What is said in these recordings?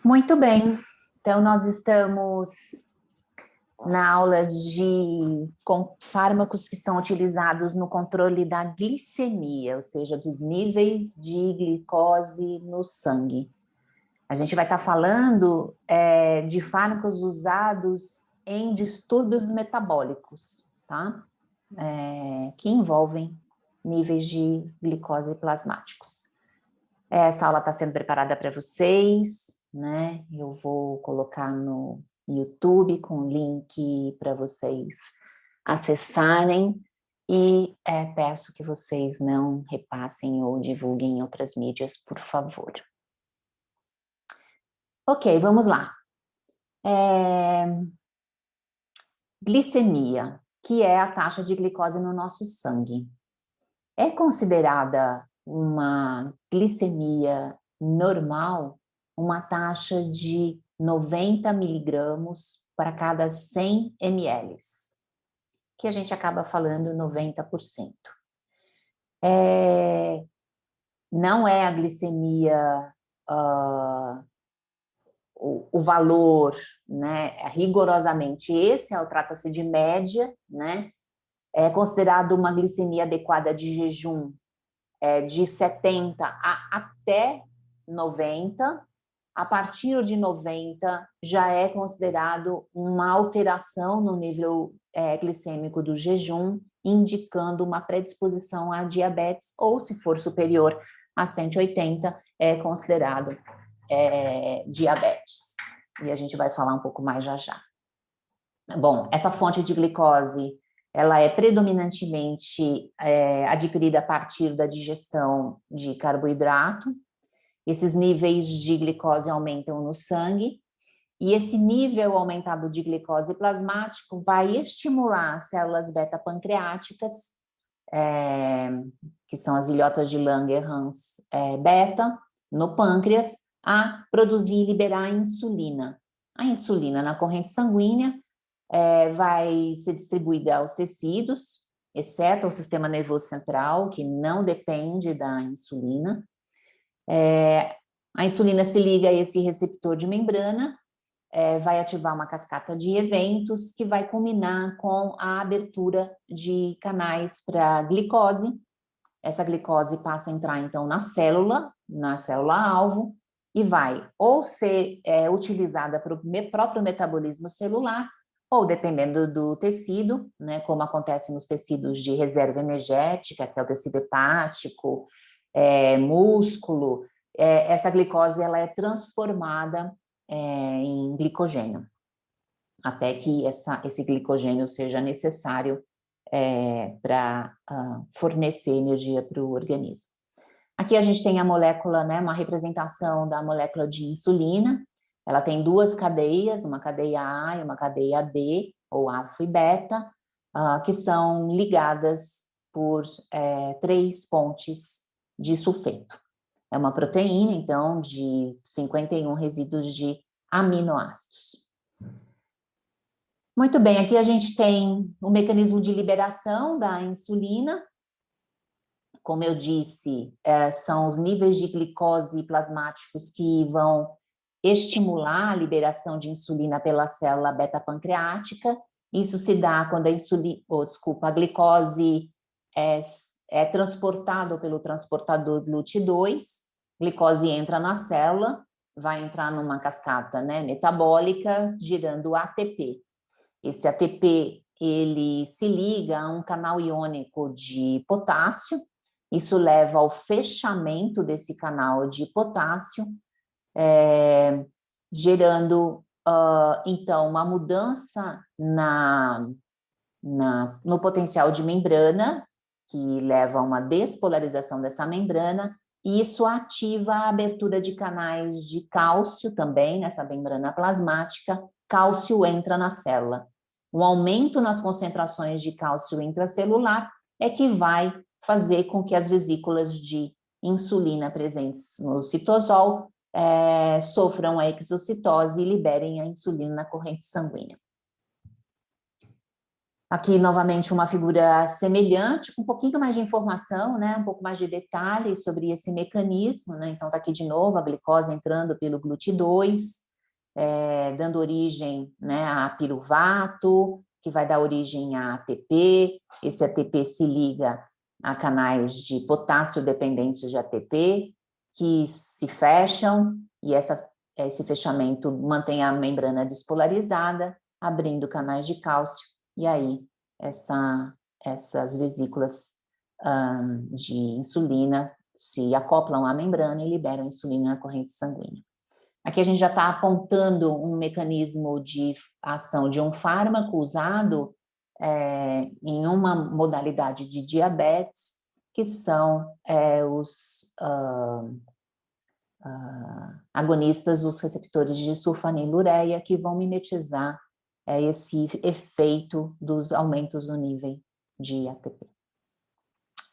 Muito bem, então nós estamos na aula de fármacos que são utilizados no controle da glicemia, ou seja, dos níveis de glicose no sangue. A gente vai estar falando de fármacos usados em distúrbios metabólicos, tá? Que envolvem níveis de glicose plasmáticos. Essa aula está sendo preparada para vocês, né? Eu vou colocar no YouTube com o link para vocês acessarem e peço que vocês não repassem ou divulguem em outras mídias, por favor. Ok, vamos lá. Glicemia, que é a taxa de glicose no nosso sangue. É considerada uma glicemia normal, uma taxa de 90 miligramas para cada 100 ml, que a gente acaba falando 90%. Não é a glicemia, o valor, né, rigorosamente esse, trata-se de média, né? É considerado uma glicemia adequada de jejum de 70 até 90, a partir de 90 já é considerado uma alteração no nível glicêmico do jejum, indicando uma predisposição a diabetes, ou se for superior a 180, é considerado diabetes. E a gente vai falar um pouco mais já já. Bom, essa fonte de glicose ela é predominantemente adquirida a partir da digestão de carboidrato. Esses níveis de glicose aumentam no sangue, e esse nível aumentado de glicose plasmático vai estimular as células beta-pancreáticas, que são as ilhotas de Langerhans beta, no pâncreas, a produzir e liberar a insulina. A insulina na corrente sanguínea vai ser distribuída aos tecidos, exceto ao sistema nervoso central, que não depende da insulina. A insulina se liga a esse receptor de membrana, vai ativar uma cascata de eventos que vai culminar com a abertura de canais para glicose. Essa glicose passa a entrar, então, na célula-alvo, e vai ou ser utilizada para o próprio metabolismo celular, ou dependendo do tecido, né, como acontece nos tecidos de reserva energética, que é o tecido hepático, músculo, essa glicose ela é transformada em glicogênio, até que esse glicogênio seja necessário para fornecer energia para o organismo. Aqui a gente tem a molécula, né, uma representação da molécula de insulina. Ela tem duas cadeias, uma cadeia A e uma cadeia B, ou alfa e beta, que são ligadas por 3 pontes de sulfeto. É uma proteína, então, de 51 resíduos de aminoácidos. Muito bem, aqui a gente tem o mecanismo de liberação da insulina. Como eu disse, são os níveis de glicose plasmáticos que vão estimular a liberação de insulina pela célula beta-pancreática. Isso se dá quando a glicose é transportada pelo transportador GLUT2, glicose entra na célula, vai entrar numa cascata, né, metabólica, gerando ATP. Esse ATP, ele se liga a um canal iônico de potássio, isso leva ao fechamento desse canal de potássio, gerando, então, uma mudança no potencial de membrana, que leva a uma despolarização dessa membrana, e isso ativa a abertura de canais de cálcio também, nessa membrana plasmática. Cálcio entra na célula. Um aumento nas concentrações de cálcio intracelular é que vai fazer com que as vesículas de insulina presentes no citosol sofram a exocitose e liberem a insulina na corrente sanguínea. Aqui, novamente, uma figura semelhante, com um pouquinho mais de informação, né? Um pouco mais de detalhes sobre esse mecanismo, né? Então, está aqui de novo a glicose entrando pelo GLUT2, dando origem, né, a piruvato, que vai dar origem a ATP. Esse ATP se liga a canais de potássio dependentes de ATP, que se fecham, e esse fechamento mantém a membrana despolarizada, abrindo canais de cálcio, e aí essas vesículas de insulina se acoplam à membrana e liberam insulina na corrente sanguínea. Aqui a gente já está apontando um mecanismo de ação de um fármaco usado em uma modalidade de diabetes, que são os agonistas dos receptores de sulfanilureia, que vão mimetizar esse efeito dos aumentos no nível de ATP.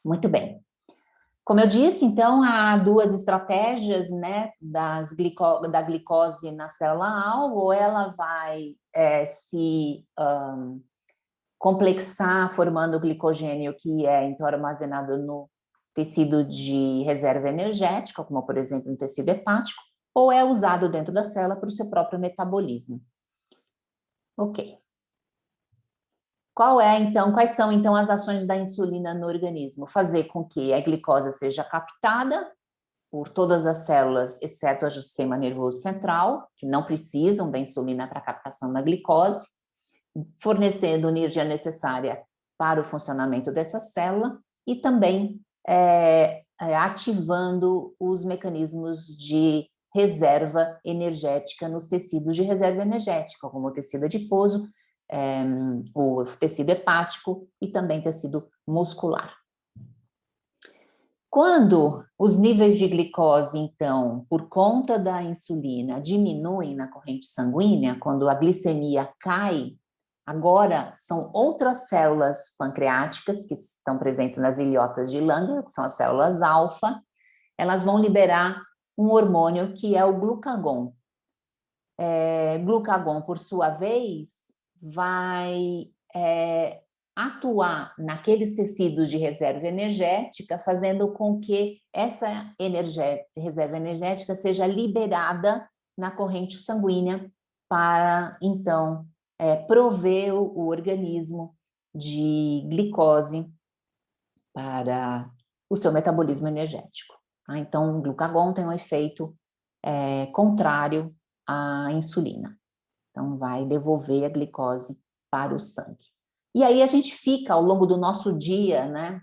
Muito bem. Como eu disse, então, há duas estratégias, né, da glicose na célula-alvo, ou ela vai se complexar formando glicogênio que é então armazenado no tecido de reserva energética, como por exemplo no tecido hepático, ou é usado dentro da célula para o seu próprio metabolismo. Ok. Quais são então as ações da insulina no organismo? Fazer com que a glicose seja captada por todas as células, exceto a do sistema nervoso central, que não precisam da insulina para a captação da glicose, fornecendo a energia necessária para o funcionamento dessa célula e também ativando os mecanismos de reserva energética nos tecidos de reserva energética, como o tecido adiposo, o tecido hepático e também tecido muscular. Quando os níveis de glicose, então, por conta da insulina, diminuem na corrente sanguínea, quando a glicemia cai, agora são outras células pancreáticas que estão presentes nas ilhotas de Langer, que são as células alfa, elas vão liberar um hormônio que é o glucagon. Glucagon, por sua vez, vai atuar naqueles tecidos de reserva energética, fazendo com que essa reserva energética seja liberada na corrente sanguínea para, então, prover o organismo de glicose para o seu metabolismo energético. Tá? Então, o glucagon tem um efeito contrário à insulina. Então, vai devolver a glicose para o sangue. E aí a gente fica ao longo do nosso dia, né,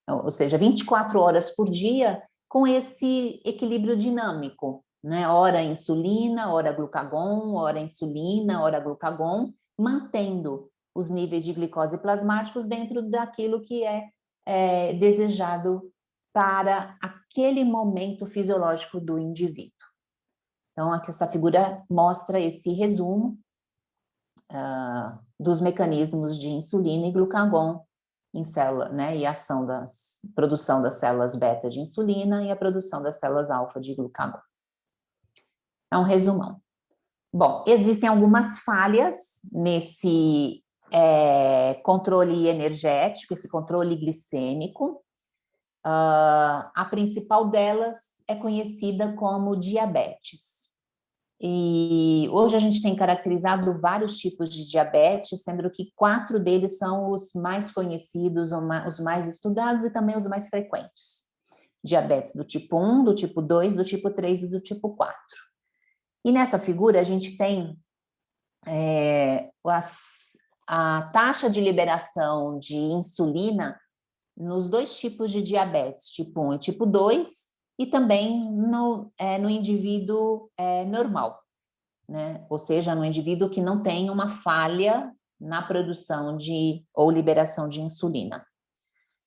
ou seja, 24 horas por dia, com esse equilíbrio dinâmico, né, hora insulina, hora glucagon, hora insulina, hora glucagon, mantendo os níveis de glicose plasmáticos dentro daquilo que é desejado para aquele momento fisiológico do indivíduo. Então, aqui essa figura mostra esse resumo dos mecanismos de insulina e glucagon em célula, né, e a ação produção das células beta de insulina e a produção das células alfa de glucagon. É um resumão. Bom, existem algumas falhas nesse controle energético, esse controle glicêmico. A principal delas é conhecida como diabetes. E hoje a gente tem caracterizado vários tipos de diabetes, sendo que 4 deles são os mais conhecidos, os mais estudados e também os mais frequentes. Diabetes do tipo 1, do tipo 2, do tipo 3 e do tipo 4. E nessa figura a gente tem a taxa de liberação de insulina nos 2 tipos de diabetes, tipo 1 e tipo 2, e também no indivíduo normal, né? Ou seja, no indivíduo que não tem uma falha na produção ou liberação de insulina.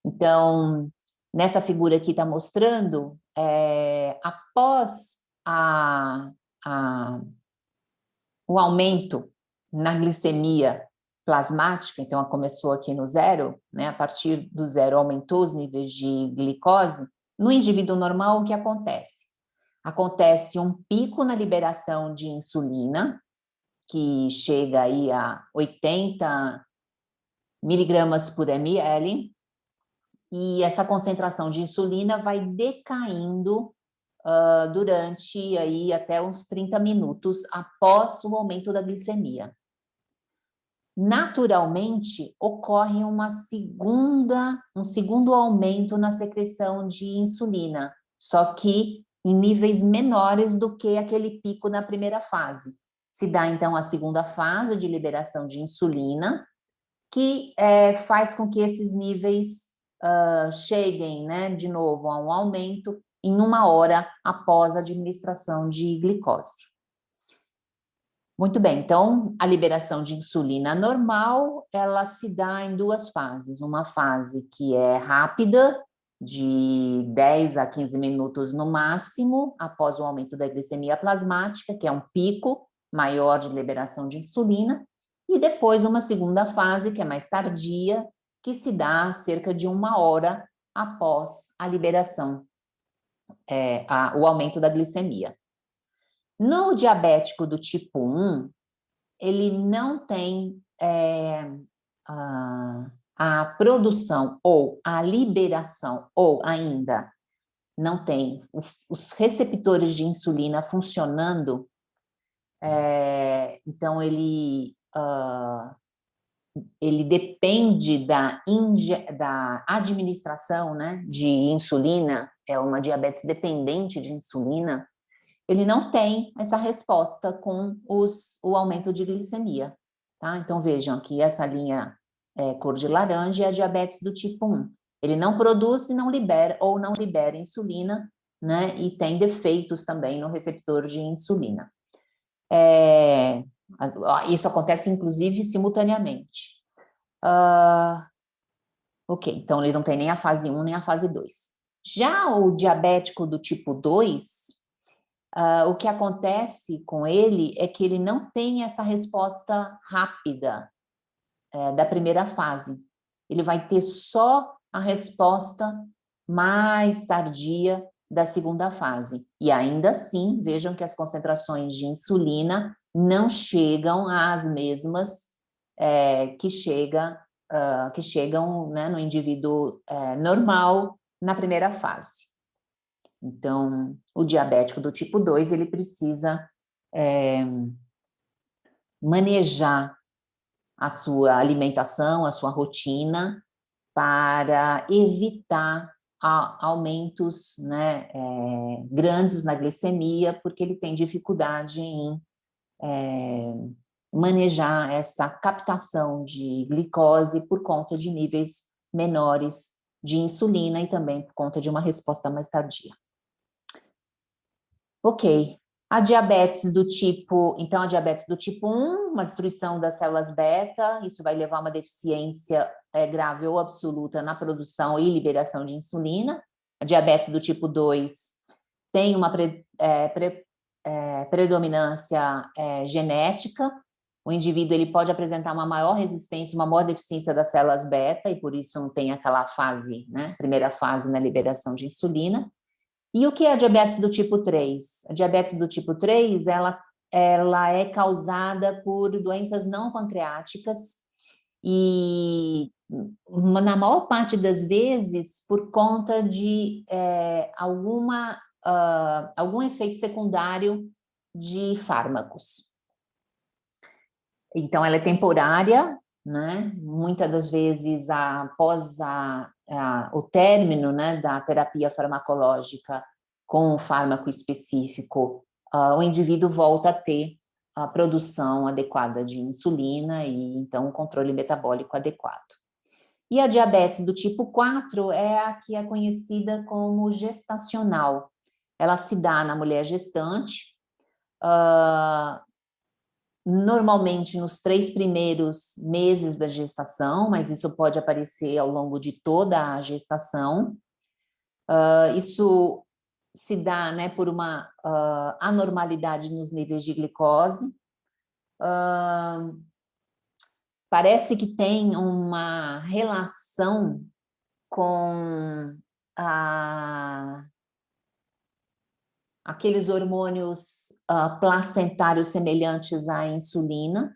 Então, nessa figura aqui está mostrando, após o aumento na glicemia plasmática, então ela começou aqui no 0, né? A partir do 0 aumentou os níveis de glicose. No indivíduo normal, o que acontece? Acontece um pico na liberação de insulina, que chega aí a 80 miligramas por ml, e essa concentração de insulina vai decaindo durante aí até uns 30 minutos após o aumento da glicemia. Naturalmente, ocorre um segundo aumento na secreção de insulina, só que em níveis menores do que aquele pico na primeira fase. Se dá, então, a segunda fase de liberação de insulina, que faz com que esses níveis cheguem, né, de novo a um aumento em 1 hora após a administração de glicose. Muito bem, então a liberação de insulina normal, ela se dá em 2 fases. Uma fase que é rápida, de 10 a 15 minutos no máximo, após o aumento da glicemia plasmática, que é um pico maior de liberação de insulina, e depois uma segunda fase, que é mais tardia, que se dá cerca de 1 hora após a liberação, o aumento da glicemia. No diabético do tipo 1, ele não tem a produção ou a liberação, ou ainda não tem os receptores de insulina funcionando, então ele depende da administração, né, de insulina, é uma diabetes dependente de insulina, ele não tem essa resposta com o aumento de glicemia, tá? Então, vejam que essa linha cor de laranja é a diabetes do tipo 1. Ele não produz e não libera, ou não libera insulina, né? E tem defeitos também no receptor de insulina. Isso acontece, inclusive, simultaneamente. Ok, então ele não tem nem a fase 1 nem a fase 2. Já o diabético do tipo 2, o que acontece com ele é que ele não tem essa resposta rápida da primeira fase. Ele vai ter só a resposta mais tardia da segunda fase. E ainda assim, vejam que as concentrações de insulina não chegam às mesmas que chegam, né, no indivíduo normal na primeira fase. Então, o diabético do tipo 2, ele precisa manejar a sua alimentação, a sua rotina, para evitar aumentos, né, grandes na glicemia, porque ele tem dificuldade em manejar essa captação de glicose por conta de níveis menores de insulina e também por conta de uma resposta mais tardia. Ok, a diabetes do tipo, então a diabetes do tipo 1, uma destruição das células beta, isso vai levar a uma deficiência grave ou absoluta na produção e liberação de insulina. A diabetes do tipo 2 tem uma predominância genética, o indivíduo ele pode apresentar uma maior resistência, uma maior deficiência das células beta, e por isso não tem aquela fase, né, primeira fase na liberação de insulina. E o que é a diabetes do tipo 3? A diabetes do tipo 3, ela é causada por doenças não pancreáticas e, na maior parte das vezes, por conta de algum efeito secundário de fármacos. Então, ela é temporária, né? Muitas das vezes, após o término, né, da terapia farmacológica com um fármaco específico, o indivíduo volta a ter a produção adequada de insulina e, então, um controle metabólico adequado. E a diabetes do tipo 4 é a que é conhecida como gestacional. Ela se dá na mulher gestante, normalmente nos 3 primeiros meses da gestação, mas isso pode aparecer ao longo de toda a gestação. Isso se dá, né, por uma anormalidade nos níveis de glicose. Parece que tem uma relação com aqueles hormônios placentários semelhantes à insulina,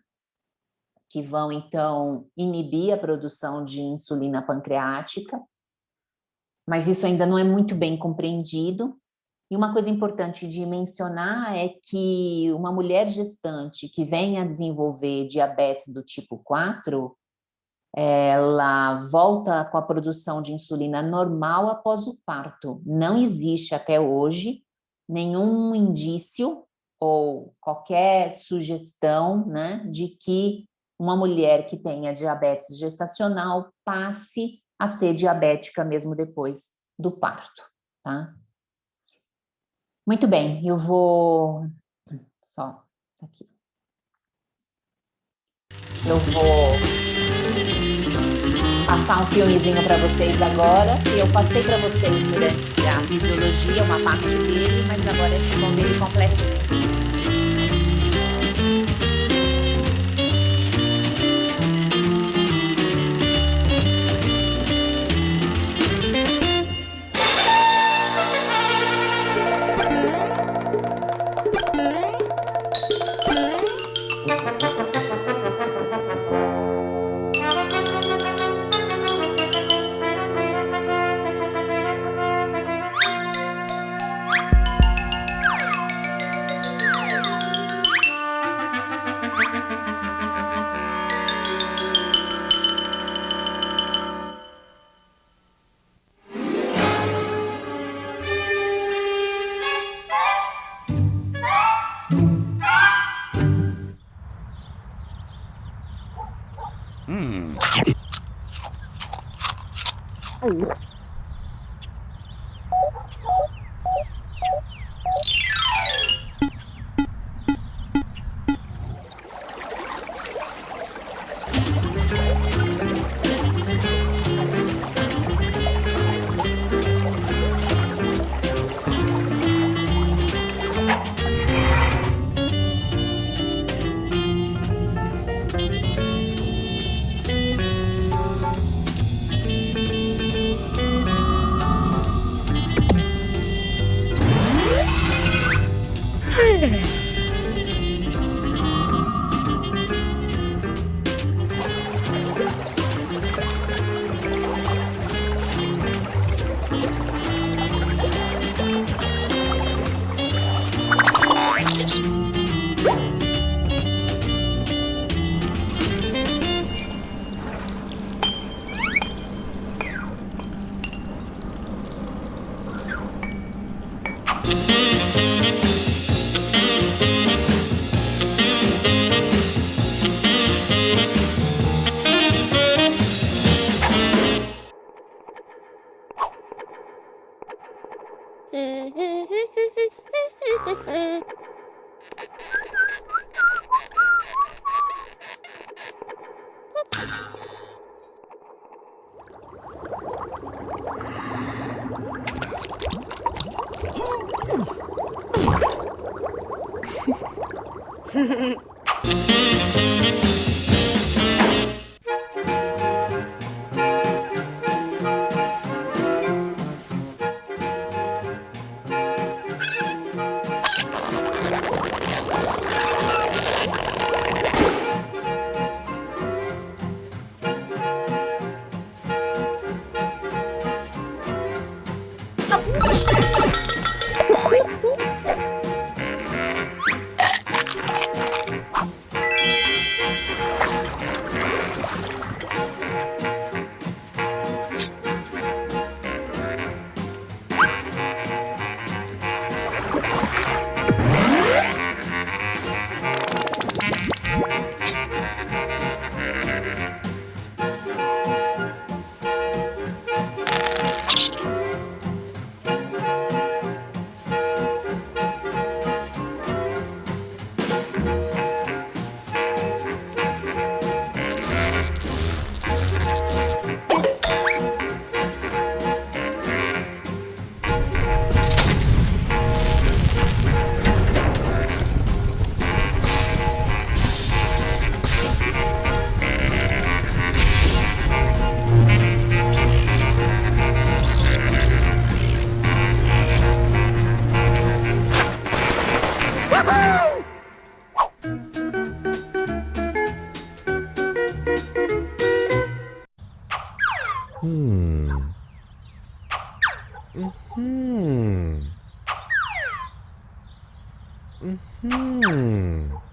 que vão, então, inibir a produção de insulina pancreática, mas isso ainda não é muito bem compreendido. E uma coisa importante de mencionar é que uma mulher gestante que venha a desenvolver diabetes do tipo 4, ela volta com a produção de insulina normal após o parto. Não existe até hoje nenhum indício ou qualquer sugestão, né, de que uma mulher que tenha diabetes gestacional passe a ser diabética mesmo depois do parto, tá? Muito bem, eu vou só aqui. Eu vou passar um filmezinho para vocês agora, que eu passei para vocês durante a fisiologia, uma parte dele, mas agora vocês vão ver ele completo. Uhum. Uhum.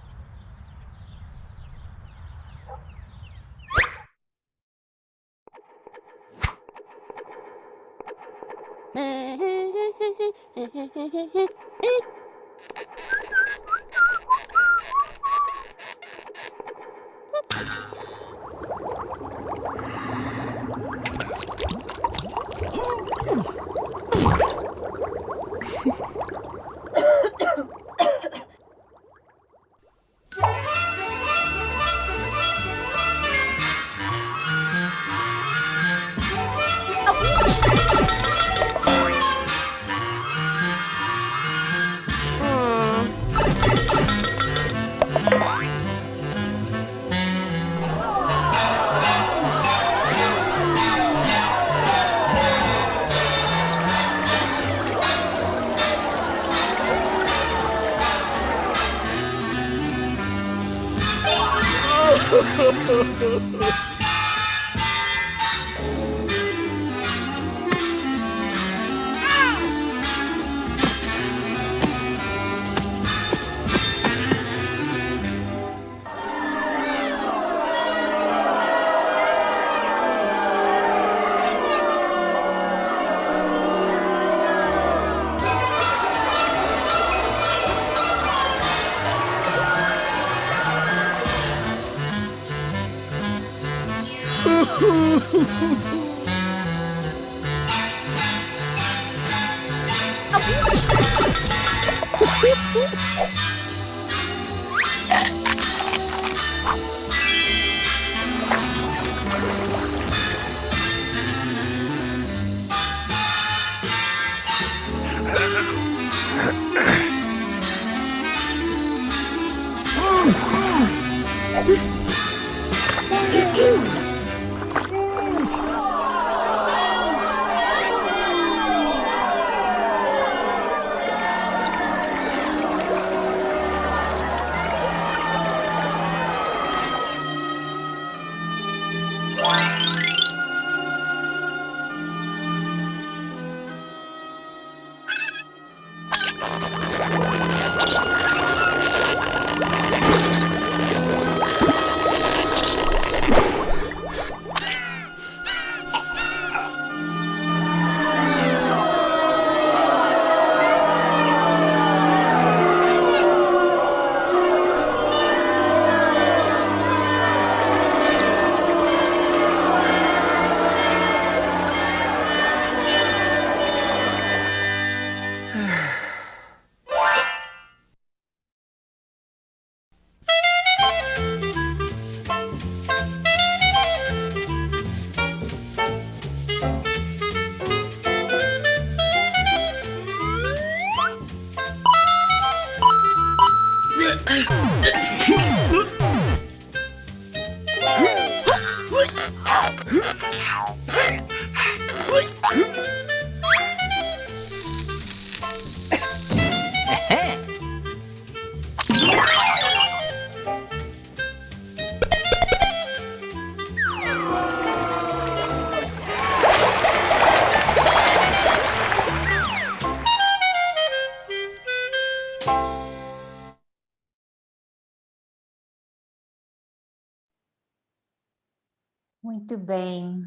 Muito bem.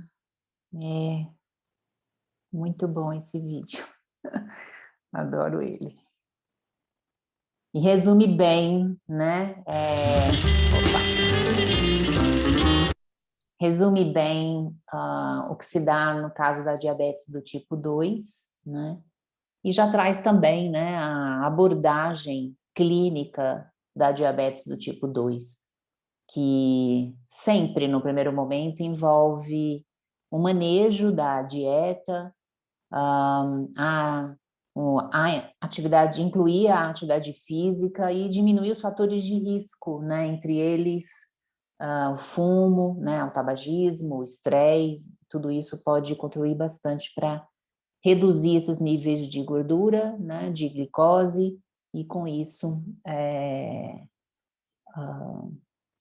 É muito bom esse vídeo. Adoro ele. E resume bem, né? Resume bem o que se dá no caso da diabetes do tipo 2, né? E já traz também, né, a abordagem clínica da diabetes do tipo 2, que sempre, no primeiro momento, envolve o manejo da dieta, a atividade, incluir a atividade física e diminuir os fatores de risco, né, entre eles o fumo, né, o tabagismo, o estresse, tudo isso pode contribuir bastante para reduzir esses níveis de gordura, né, de glicose, e com isso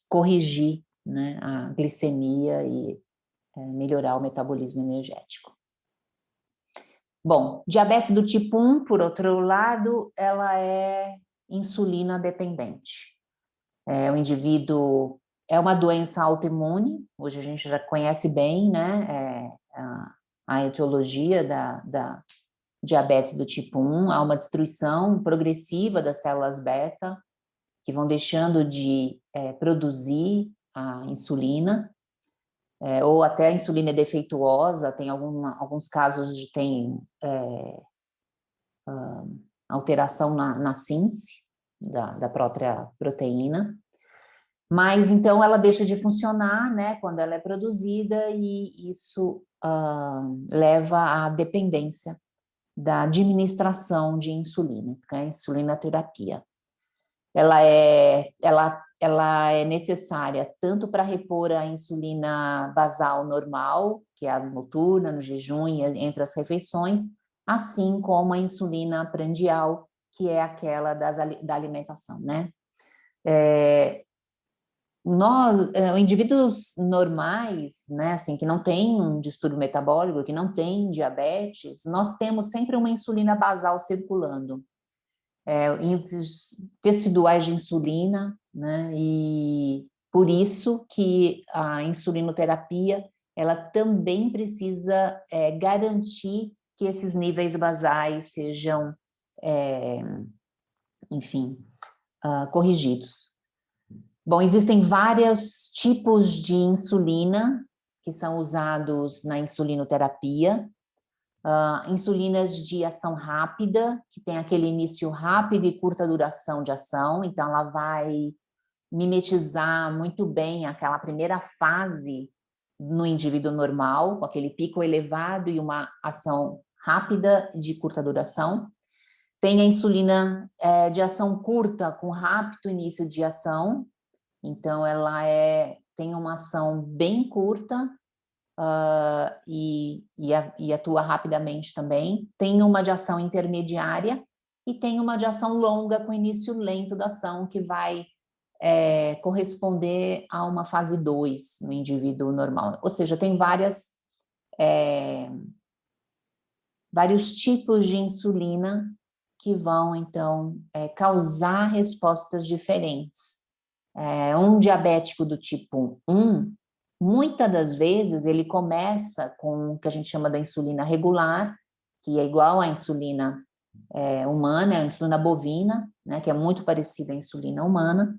corrigir, né, a glicemia e melhorar o metabolismo energético. Bom, diabetes do tipo 1, por outro lado, ela é insulina dependente. O indivíduo é uma doença autoimune, hoje a gente já conhece bem, né, a etiologia da diabetes do tipo 1, há uma destruição progressiva das células beta, que vão deixando de produzir a insulina, ou até a insulina é defeituosa, tem alguns casos de alteração na síntese da própria proteína, mas então ela deixa de funcionar, né, quando ela é produzida, e isso leva à dependência da administração de insulina, que é a insulinoterapia. Ela é necessária tanto para repor a insulina basal normal, que é a noturna, no jejum e entre as refeições, assim como a insulina prandial, que é aquela da alimentação, né? Indivíduos normais, né, assim, que não têm um distúrbio metabólico, que não têm diabetes, nós temos sempre uma insulina basal circulando. Índices teciduais de insulina, né? E por isso que a insulinoterapia ela também precisa garantir que esses níveis basais sejam, enfim, corrigidos. Bom, existem vários tipos de insulina que são usados na insulinoterapia. Insulinas de ação rápida, que tem aquele início rápido e curta duração de ação, então ela vai mimetizar muito bem aquela primeira fase no indivíduo normal, com aquele pico elevado e uma ação rápida de curta duração. Tem a insulina de ação curta, com rápido início de ação, então ela tem uma ação bem curta, e atua rapidamente também. Tem uma de ação intermediária e tem uma de ação longa com início lento da ação, que vai corresponder a uma fase 2 no indivíduo normal. Ou seja, tem vários tipos de insulina que vão, então, causar respostas diferentes. Um diabético do tipo 1, muitas das vezes ele começa com o que a gente chama da insulina regular, que é igual à insulina humana, a insulina bovina, né, que é muito parecida à insulina humana.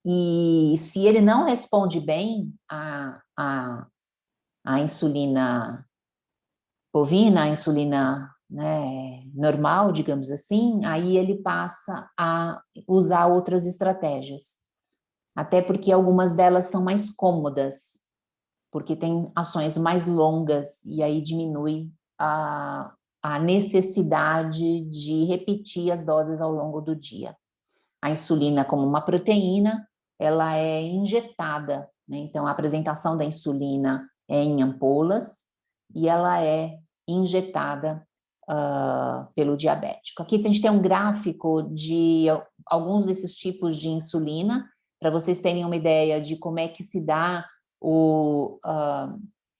E se ele não responde bem à insulina bovina, à insulina, né, normal, digamos assim, aí ele passa a usar outras estratégias. Até porque algumas delas são mais cômodas, porque tem ações mais longas, e aí diminui a necessidade de repetir as doses ao longo do dia. A insulina, como uma proteína, ela é injetada, né? Então a apresentação da insulina é em ampolas e ela é injetada pelo diabético. Aqui a gente tem um gráfico de alguns desses tipos de insulina, para vocês terem uma ideia de como é que se dá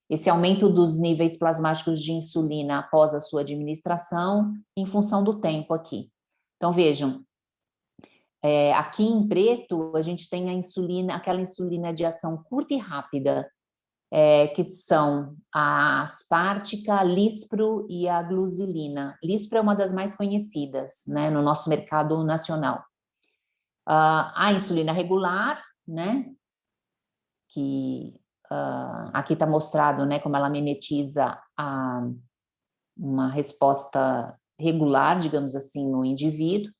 esse aumento dos níveis plasmáticos de insulina após a sua administração, em função do tempo aqui. Então, vejam, aqui em preto, a gente tem a insulina, aquela insulina de ação curta e rápida, que são a aspartica, a lispro e a glusilina. Lispro é uma das mais conhecidas, né, no nosso mercado nacional. A insulina regular, né, que aqui está mostrado, né, como ela mimetiza uma resposta regular, digamos assim, no indivíduo.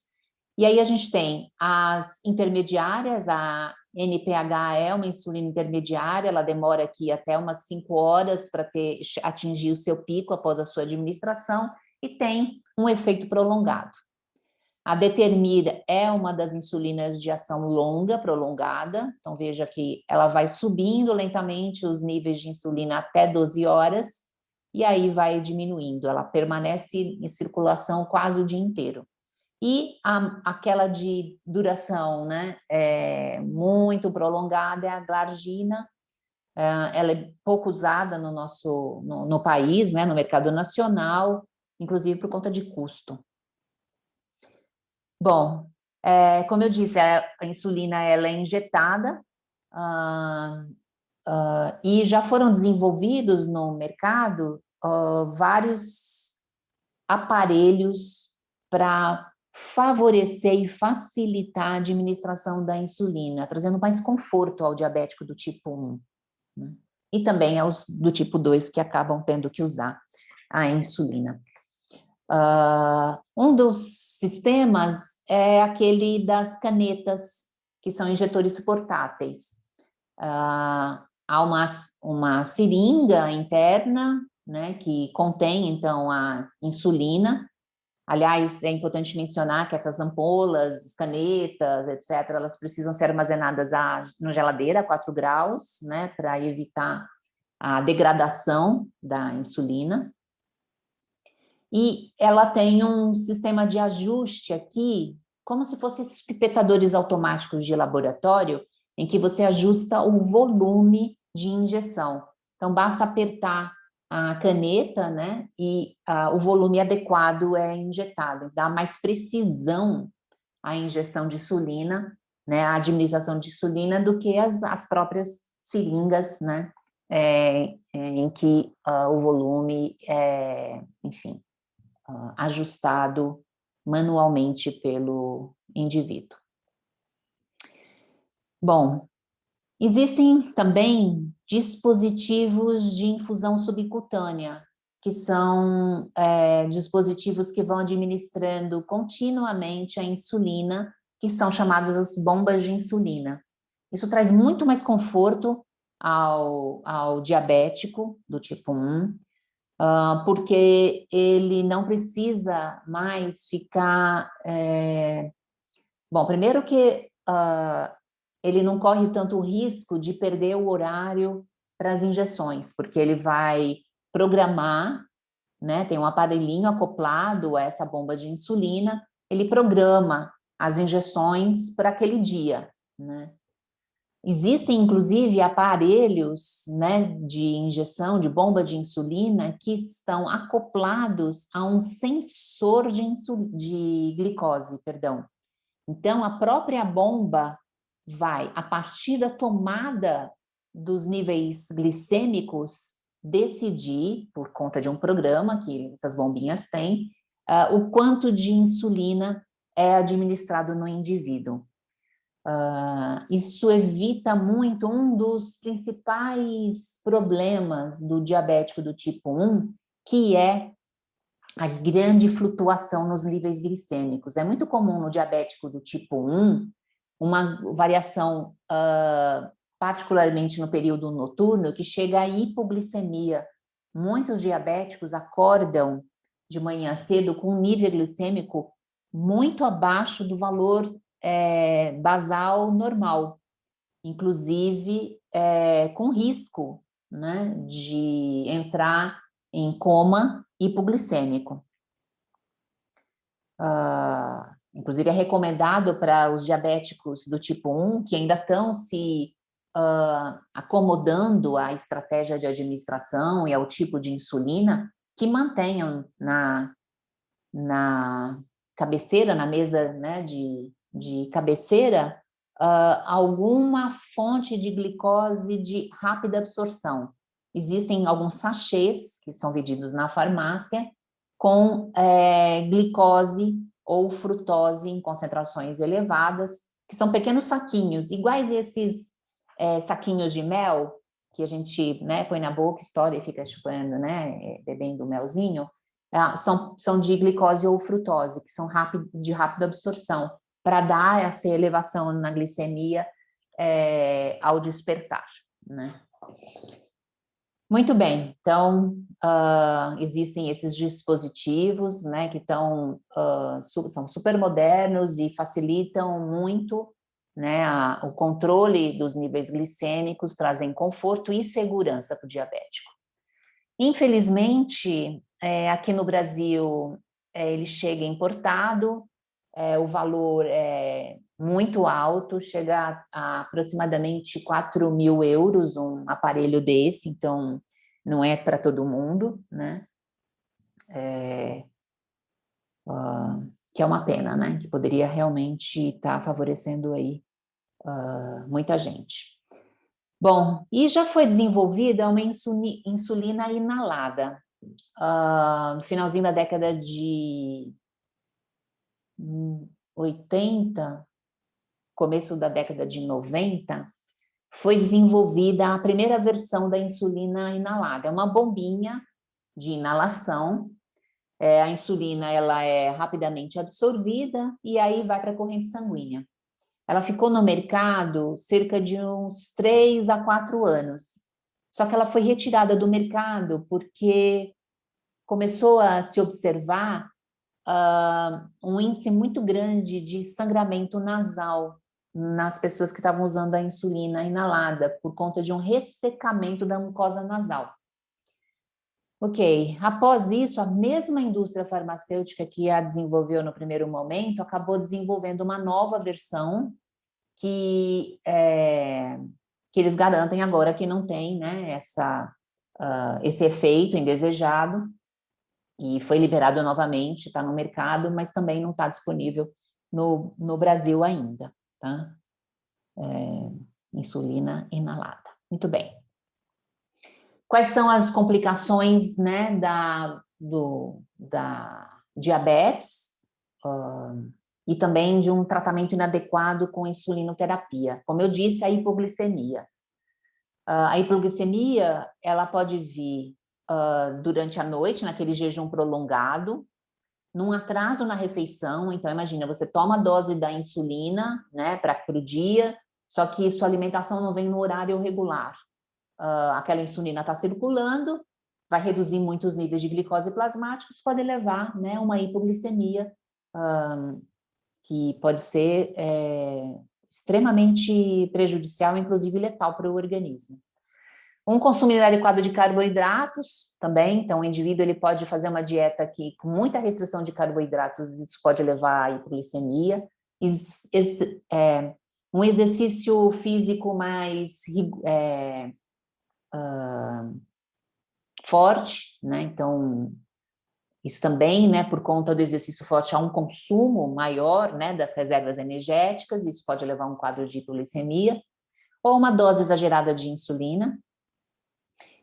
E aí a gente tem as intermediárias, a NPH é uma insulina intermediária, ela demora aqui até umas 5 horas para atingir o seu pico após a sua administração, e tem um efeito prolongado. A Determir é uma das insulinas de ação longa, prolongada, então veja que ela vai subindo lentamente os níveis de insulina até 12 horas, e aí vai diminuindo, ela permanece em circulação quase o dia inteiro. E aquela de duração, né, muito prolongada, é a glargina, ela é pouco usada no país, né, no mercado nacional, inclusive por conta de custo. Bom, como eu disse, a insulina ela é injetada, e já foram desenvolvidos no mercado vários aparelhos para favorecer e facilitar a administração da insulina, trazendo mais conforto ao diabético do tipo 1, né? E também aos do tipo 2 que acabam tendo que usar a insulina. Um dos sistemas é aquele das canetas, que são injetores portáteis. Há uma seringa interna, né, que contém, então, a insulina. Aliás, é importante mencionar que essas ampolas, canetas, etc., elas precisam ser armazenadas na geladeira a 4 graus, né, para evitar a degradação da insulina. E ela tem um sistema de ajuste aqui, como se fossem esses pipetadores automáticos de laboratório, em que você ajusta o volume de injeção. Então, basta apertar a caneta, né, e o volume adequado é injetado. Dá mais precisão à injeção de insulina, né, a administração de insulina, do que as próprias seringas, né, em que o volume enfim, ajustado manualmente pelo indivíduo. Bom, existem também dispositivos de infusão subcutânea, que são dispositivos que vão administrando continuamente a insulina, que são chamadas as bombas de insulina. Isso traz muito mais conforto ao diabético do tipo 1, porque ele não precisa mais ficar... Bom, primeiro que ele não corre tanto o risco de perder o horário para as injeções, porque ele vai programar, né, tem um aparelhinho acoplado a essa bomba de insulina, ele programa as injeções para aquele dia, né? Existem, inclusive, aparelhos, né, de injeção, de bomba de insulina, que estão acoplados a um sensor de glicose, perdão. Então, a própria bomba vai, a partir da tomada dos níveis glicêmicos, decidir, por conta de um programa que essas bombinhas têm, o quanto de insulina é administrado no indivíduo. Isso evita muito um dos principais problemas do diabético do tipo 1, que é a grande flutuação nos níveis glicêmicos. É muito comum no diabético do tipo 1 uma variação, particularmente no período noturno, que chega à hipoglicemia. Muitos diabéticos acordam de manhã cedo com um nível glicêmico muito abaixo do valor basal normal, inclusive com risco, né, de entrar em coma hipoglicêmico. Inclusive é recomendado para os diabéticos do tipo 1, que ainda estão se acomodando à estratégia de administração e ao tipo de insulina, que mantenham na cabeceira, na mesa, né, de cabeceira, alguma fonte de glicose de rápida absorção. Existem alguns sachês, que são vendidos na farmácia, com glicose ou frutose em concentrações elevadas, que são pequenos saquinhos, iguais esses saquinhos de mel, que a gente, né, põe na boca, estoura e fica chupando, né, bebendo melzinho. São de glicose ou frutose, que são de rápida absorção, para dar essa elevação na glicemia ao despertar, né? Muito bem, então, existem esses dispositivos, né, que são super modernos e facilitam muito, né, o controle dos níveis glicêmicos, trazem conforto e segurança para o diabético. Infelizmente, aqui no Brasil, ele chega importado, o valor é muito alto, chega a aproximadamente 4.000 euros um aparelho desse, então não é para todo mundo, né? Que é uma pena, né? Que poderia realmente estar favorecendo aí muita gente. Bom, e já foi desenvolvida uma insulina inalada. No finalzinho da década de 80, começo da década de 90, foi desenvolvida a primeira versão da insulina inalada. É uma bombinha de inalação. A insulina ela é rapidamente absorvida e aí vai para a corrente sanguínea. Ela ficou no mercado cerca de uns 3 a 4 anos. Só que ela foi retirada do mercado porque começou a se observar um índice muito grande de sangramento nasal nas pessoas que estavam usando a insulina inalada, por conta de um ressecamento da mucosa nasal. Ok, após isso, a mesma indústria farmacêutica que a desenvolveu no primeiro momento acabou desenvolvendo uma nova versão que eles garantem agora que não tem, né, esse efeito indesejado, e foi liberado novamente, está no mercado, mas também não está disponível no Brasil ainda, tá? Insulina inalada. Muito bem. Quais são as complicações, né, da diabetes e também de um tratamento inadequado com insulinoterapia? Como eu disse, a hipoglicemia. A hipoglicemia, ela pode vir durante a noite, naquele jejum prolongado, num atraso na refeição. Então, imagina, você toma a dose da insulina, né, para o dia, só que sua alimentação não vem no horário regular. Aquela insulina está circulando, vai reduzir muito os níveis de glicose plasmáticos, pode levar, né, uma hipoglicemia, que pode ser extremamente prejudicial, inclusive letal para o organismo. Um consumo inadequado de carboidratos também, então o indivíduo ele pode fazer uma dieta que, com muita restrição de carboidratos, isso pode levar à hipoglicemia. Um exercício físico mais forte, né? Então, isso também, né, por conta do exercício forte, há um consumo maior, né, das reservas energéticas, isso pode levar a um quadro de hipoglicemia, ou uma dose exagerada de insulina.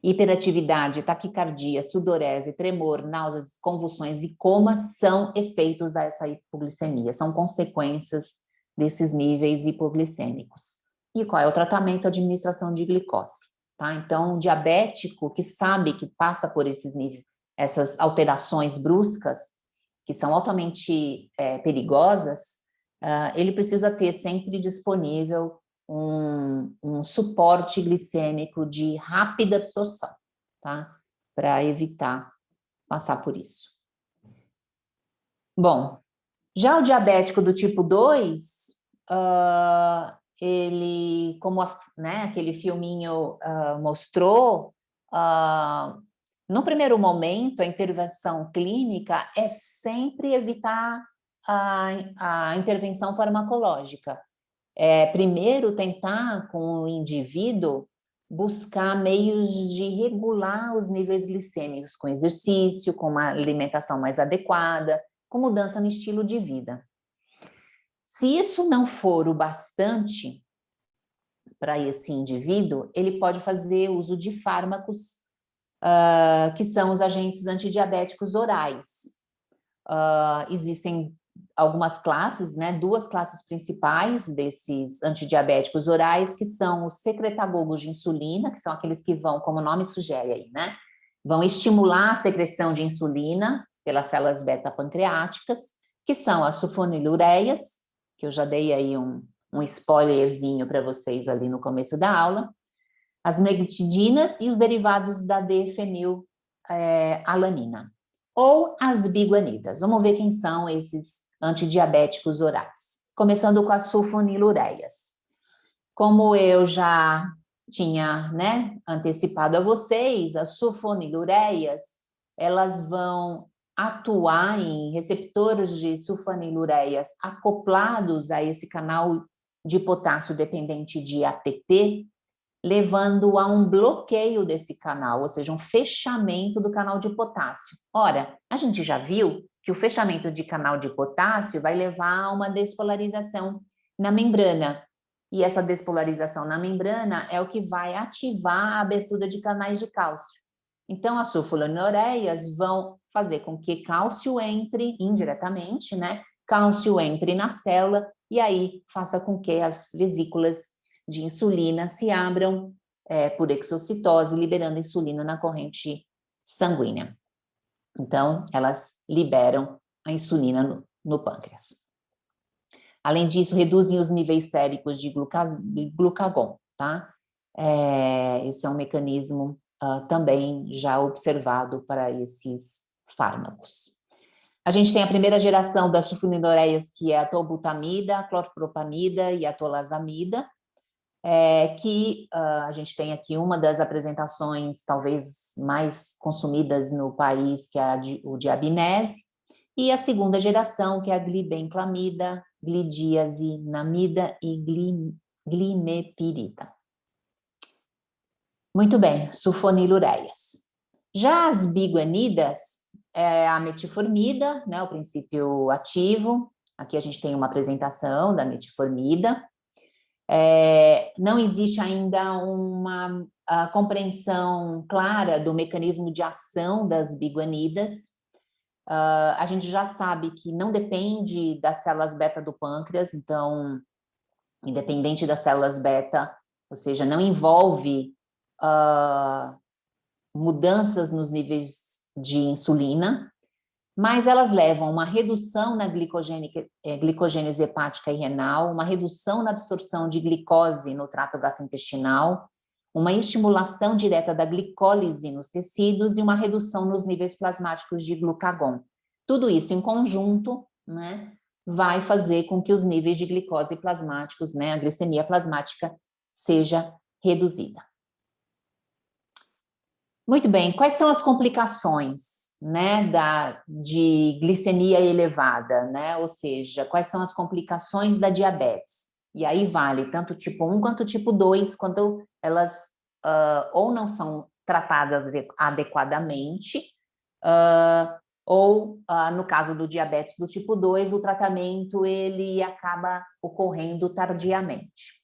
Hiperatividade, taquicardia, sudorese, tremor, náuseas, convulsões e coma são efeitos dessa hipoglicemia, são consequências desses níveis hipoglicêmicos. E qual é o tratamento? Administração de glicose. Tá? Então, um diabético que sabe que passa por esses níveis, essas alterações bruscas, que são altamente perigosas, ele precisa ter sempre disponível um suporte glicêmico de rápida absorção, tá? Para evitar passar por isso. Bom, já o diabético do tipo 2, ele, como né, aquele filminho mostrou, no primeiro momento, a intervenção clínica é sempre evitar a intervenção farmacológica. Primeiro, tentar, com o indivíduo, buscar meios de regular os níveis glicêmicos, com exercício, com uma alimentação mais adequada, com mudança no estilo de vida. Se isso não for o bastante para esse indivíduo, ele pode fazer uso de fármacos que são os agentes antidiabéticos orais. Existem algumas classes, né, 2 classes principais desses antidiabéticos orais, que são os secretagogos de insulina, que são aqueles que vão, como o nome sugere aí, né, vão estimular a secreção de insulina pelas células beta-pancreáticas, que são as sulfonilureias, que eu já dei aí um spoilerzinho para vocês ali no começo da aula, as meglitidinas e os derivados da D-fenilalanina, ou as biguanidas. Vamos ver quem são esses antidiabéticos orais. Começando com as sulfonilureias. Como eu já tinha, né, antecipado a vocês, as sulfonilureias, elas vão atuar em receptores de sulfonilureias acoplados a esse canal de potássio dependente de ATP, levando a um bloqueio desse canal, ou seja, um fechamento do canal de potássio. Ora, a gente já viu que o fechamento de canal de potássio vai levar a uma despolarização na membrana, e essa despolarização na membrana é o que vai ativar a abertura de canais de cálcio. Então, as sulfonilureias vão fazer com que cálcio entre indiretamente, né? Cálcio entre na célula e aí faça com que as vesículas de insulina se abram por exocitose, liberando insulina na corrente sanguínea. Então, elas liberam a insulina no pâncreas. Além disso, reduzem os níveis séricos de glucagon, tá? Esse é um mecanismo também já observado para esses fármacos. A gente tem a primeira geração das sulfonilureias, que é a tolbutamida, a clorpropamida e a tolazamida, que a gente tem aqui uma das apresentações talvez mais consumidas no país, que é o diabinese, e a segunda geração, que é a glibenclamida, glidiazinamida e glimepirida. Muito bem, sulfonilureias. Já as biguanidas, a metformida, né, o princípio ativo. Aqui a gente tem uma apresentação da metformida. Não existe ainda uma compreensão clara do mecanismo de ação das biguanidas. A gente já sabe que não depende das células beta do pâncreas, então, independente das células beta, ou seja, não envolve mudanças nos níveis de insulina, mas elas levam a uma redução na glicogênese hepática e renal, uma redução na absorção de glicose no trato gastrointestinal, uma estimulação direta da glicólise nos tecidos e uma redução nos níveis plasmáticos de glucagon. Tudo isso em conjunto, né, vai fazer com que os níveis de glicose plasmáticos, né, a glicemia plasmática, seja reduzida. Muito bem, quais são as complicações, né, de glicemia elevada, né? Ou seja, quais são as complicações da diabetes? E aí vale tanto tipo 1 quanto tipo 2, quando elas ou não são tratadas adequadamente, ou no caso do diabetes do tipo 2, o tratamento ele acaba ocorrendo tardiamente.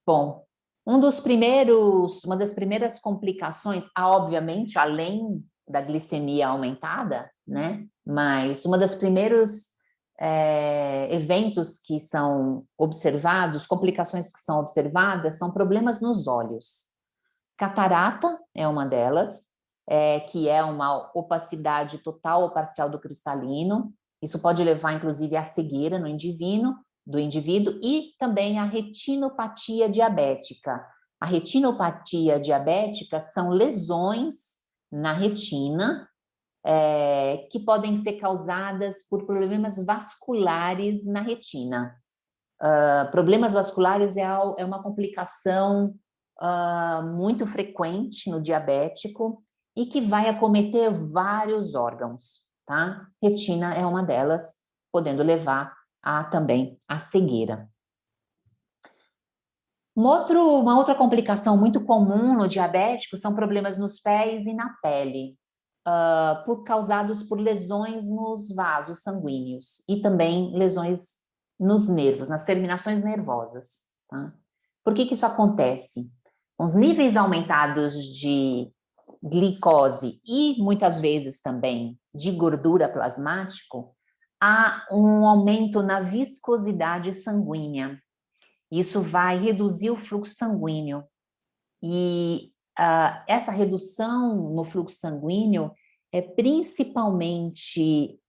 Bom, uma das primeiras complicações, obviamente, além da glicemia aumentada, né? Mas uma das primeiros eventos que são observados, complicações que são observadas, são problemas nos olhos. Catarata é uma delas, que é uma opacidade total ou parcial do cristalino. Isso pode levar, inclusive, à cegueira no indivíduo, e também a retinopatia diabética. A retinopatia diabética são lesões na retina que podem ser causadas por problemas vasculares na retina. Problemas vasculares é uma complicação muito frequente no diabético e que vai acometer vários órgãos, tá? Retina é uma delas, podendo levar também a cegueira. Uma outra complicação muito comum no diabético são problemas nos pés e na pele, causados por lesões nos vasos sanguíneos e também lesões nos nervos, nas terminações nervosas. Tá? Por que isso acontece? Os níveis aumentados de glicose e muitas vezes também de gordura plasmático, há um aumento na viscosidade sanguínea. Isso vai reduzir o fluxo sanguíneo. E essa redução no fluxo sanguíneo é principalmente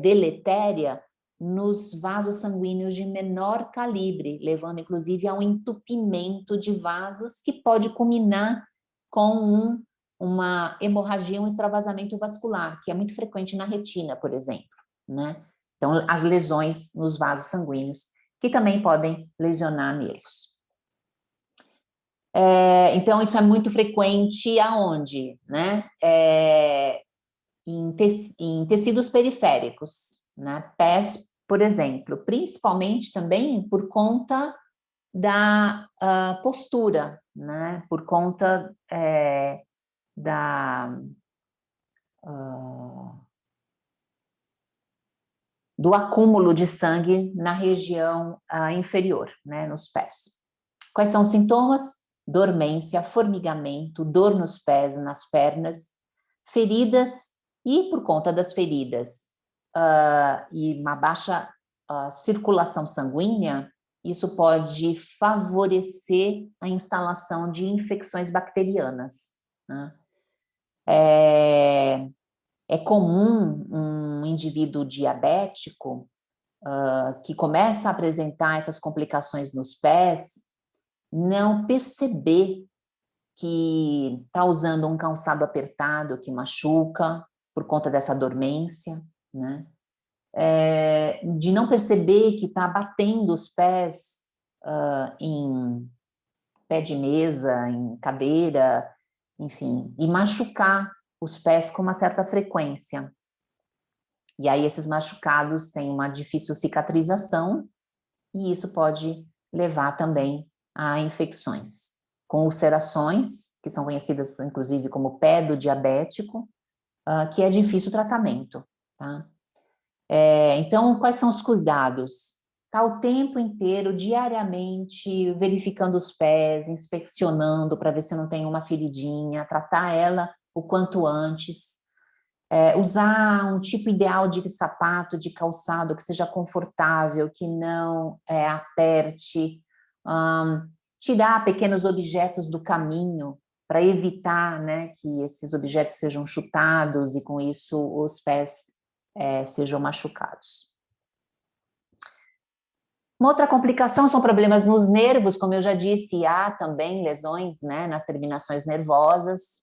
deletéria nos vasos sanguíneos de menor calibre, levando inclusive a um entupimento de vasos que pode culminar com uma hemorragia, um extravasamento vascular, que é muito frequente na retina, por exemplo, né? Então, as lesões nos vasos sanguíneos, que também podem lesionar nervos. Então, isso é muito frequente aonde, né? em tecidos periféricos, né? Pés, por exemplo, principalmente também por conta da postura, né? Por conta do acúmulo de sangue na região inferior, né? Nos pés. Quais são os sintomas? Dormência, formigamento, dor nos pés e nas pernas, feridas, e por conta das feridas e uma baixa circulação sanguínea, isso pode favorecer a instalação de infecções bacterianas, né? É comum um indivíduo diabético que começa a apresentar essas complicações nos pés não perceber que está usando um calçado apertado que machuca por conta dessa dormência, né? De não perceber que está batendo os pés em pé de mesa, em cadeira, enfim, e machucar os pés com uma certa frequência. E aí esses machucados têm uma difícil cicatrização e isso pode levar também a infecções, com ulcerações, que são conhecidas inclusive como pé do diabético, que é difícil o tratamento, tá? Então, quais são os cuidados? Tá o tempo inteiro, diariamente, verificando os pés, inspecionando para ver se não tem uma feridinha, tratar ela o quanto antes. Usar um tipo ideal de sapato, de calçado, que seja confortável, que não aperte, tirar pequenos objetos do caminho para evitar, né, que esses objetos sejam chutados e com isso os pés sejam machucados. Uma outra complicação são problemas nos nervos, como eu já disse, há também lesões, né, nas terminações nervosas,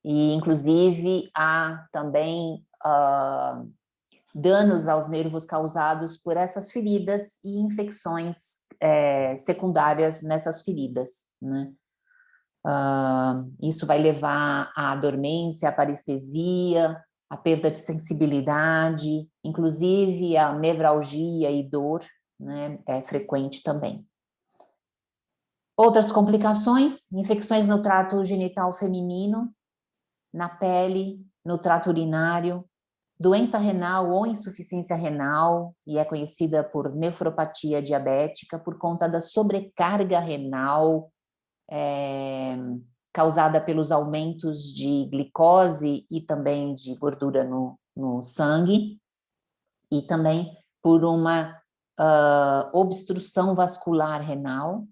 e inclusive há também danos aos nervos causados por essas feridas e infecções secundárias nessas feridas, né? Isso vai levar à dormência, à parestesia, à perda de sensibilidade, inclusive a nevralgia e dor, né, é frequente também. Outras complicações, infecções no trato genital feminino, na pele, no trato urinário, doença renal ou insuficiência renal, e é conhecida por nefropatia diabética, por conta da sobrecarga renal, causada pelos aumentos de glicose e também de gordura no sangue, e também por uma obstrução vascular renal,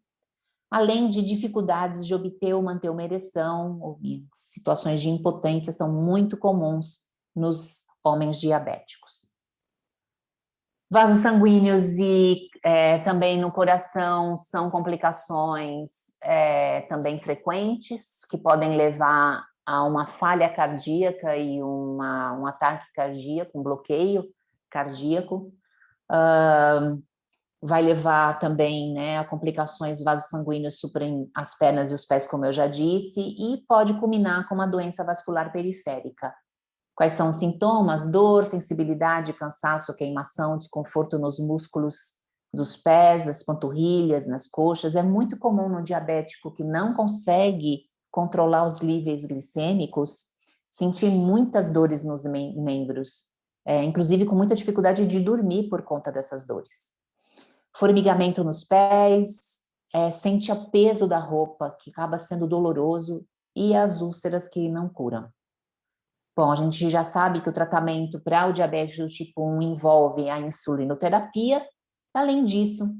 além de dificuldades de obter ou manter uma ereção, situações de impotência são muito comuns nos homens diabéticos. Vasos sanguíneos e também no coração são complicações também frequentes, que podem levar a uma falha cardíaca e um ataque cardíaco, um bloqueio cardíaco. Vai levar também, né, a complicações vasos sanguíneos suprem as pernas e os pés, como eu já disse, e pode culminar com uma doença vascular periférica. Quais são os sintomas? Dor, sensibilidade, cansaço, queimação, desconforto nos músculos dos pés, das panturrilhas, nas coxas. É muito comum no diabético que não consegue controlar os níveis glicêmicos, sentir muitas dores nos membros, inclusive com muita dificuldade de dormir por conta dessas dores. Formigamento nos pés, sente o peso da roupa, que acaba sendo doloroso, e as úlceras que não curam. Bom, a gente já sabe que o tratamento para o diabetes do tipo 1 envolve a insulinoterapia. Além disso,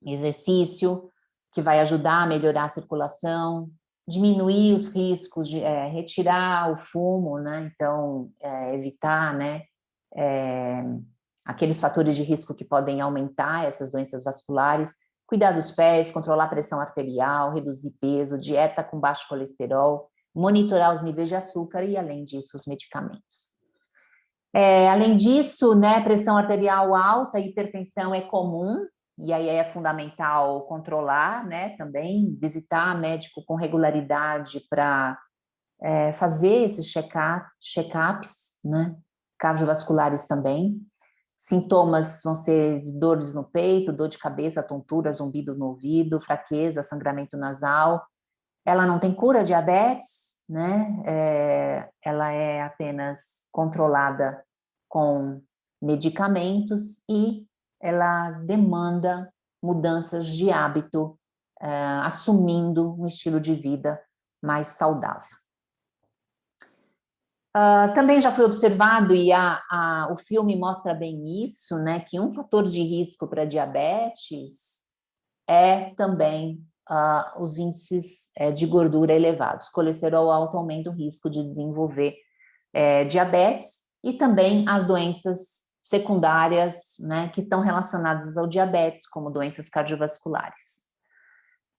exercício, que vai ajudar a melhorar a circulação, diminuir os riscos, de retirar o fumo, né? Então, evitar, né, aqueles fatores de risco que podem aumentar essas doenças vasculares, cuidar dos pés, controlar a pressão arterial, reduzir peso, dieta com baixo colesterol, monitorar os níveis de açúcar e, além disso, os medicamentos. Além disso, né, pressão arterial alta, hipertensão é comum, e aí é fundamental controlar, né, também, visitar médico com regularidade para fazer esses check-ups, né, cardiovasculares também. Sintomas vão ser dores no peito, dor de cabeça, tontura, zumbido no ouvido, fraqueza, sangramento nasal. Ela não tem cura diabetes, né? Ela é apenas controlada com medicamentos e ela demanda mudanças de hábito, assumindo um estilo de vida mais saudável. Também já foi observado, e o filme mostra bem isso, né, que um fator de risco para diabetes é também os índices de gordura elevados. Colesterol alto aumenta o risco de desenvolver diabetes e também as doenças secundárias, né, que estão relacionadas ao diabetes, como doenças cardiovasculares.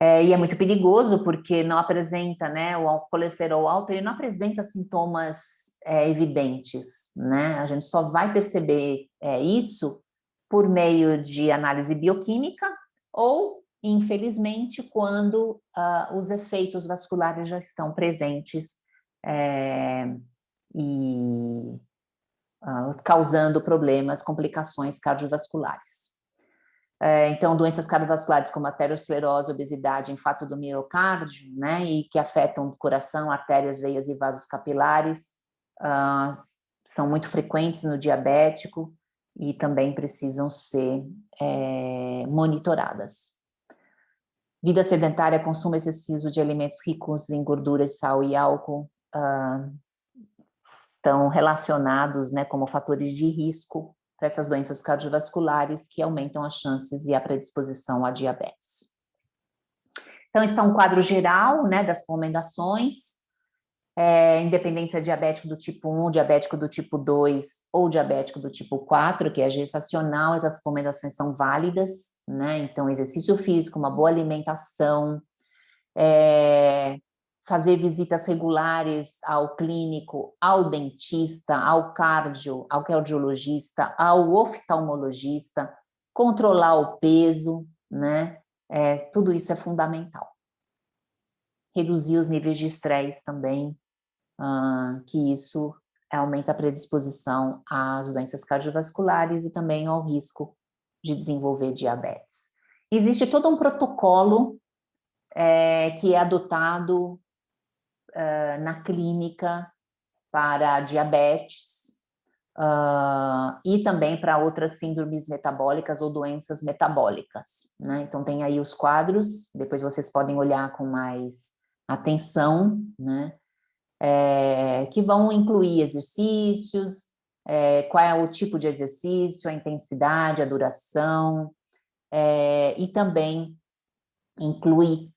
E é muito perigoso porque não apresenta, né, o colesterol alto, ele não apresenta sintomas evidentes, né? A gente só vai perceber isso por meio de análise bioquímica ou, infelizmente, quando os efeitos vasculares já estão presentes e causando problemas, complicações cardiovasculares. Então, doenças cardiovasculares como arteriosclerose, obesidade, infarto do miocárdio, né, e que afetam o coração, artérias, veias e vasos capilares, são muito frequentes no diabético e também precisam ser monitoradas. Vida sedentária, consumo excessivo de alimentos ricos em gorduras, sal e álcool estão relacionados, né, como fatores de risco para essas doenças cardiovasculares que aumentam as chances e a predisposição a diabetes. Então, está um quadro geral, né, das recomendações, independente se é diabético do tipo 1, diabético do tipo 2 ou diabético do tipo 4, que é gestacional, essas recomendações são válidas, né? Então, exercício físico, uma boa alimentação, fazer visitas regulares ao clínico, ao dentista, ao cardiologista, ao oftalmologista, controlar o peso, né? Tudo isso é fundamental. Reduzir os níveis de estresse também, que isso aumenta a predisposição às doenças cardiovasculares e também ao risco de desenvolver diabetes. Existe todo um protocolo que é adotado na clínica para diabetes e também para outras síndromes metabólicas ou doenças metabólicas, né? Então, tem aí os quadros, depois vocês podem olhar com mais atenção, né? Que vão incluir exercícios, qual é o tipo de exercício, a intensidade, a duração, e também inclui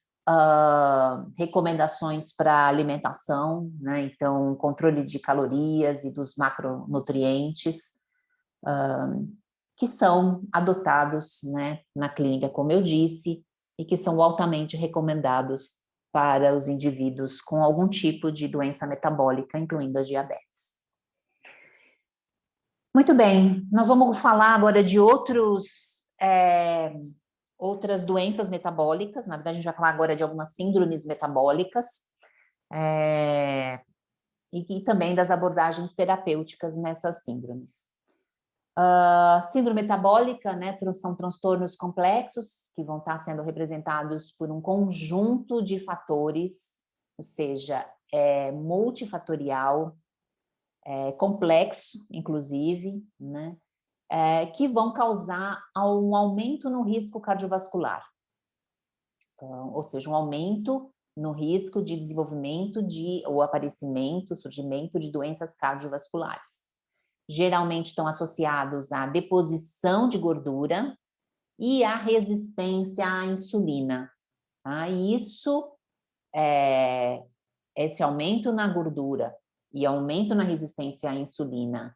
recomendações para alimentação, né? Então, controle de calorias e dos macronutrientes, que são adotados, né, na clínica, como eu disse, e que são altamente recomendados para os indivíduos com algum tipo de doença metabólica, incluindo a diabetes. Muito bem, nós vamos falar agora de outras doenças metabólicas. Na verdade, a gente vai falar agora de algumas síndromes metabólicas e também das abordagens terapêuticas nessas síndromes. Síndrome metabólica, né, são transtornos complexos que vão estar sendo representados por um conjunto de fatores, ou seja, multifatorial, complexo, inclusive, né, que vão causar um aumento no risco cardiovascular, ou seja, um aumento no risco de desenvolvimento ou aparecimento, surgimento de doenças cardiovasculares. Geralmente estão associados à deposição de gordura e à resistência à insulina. Tá? E esse aumento na gordura e aumento na resistência à insulina,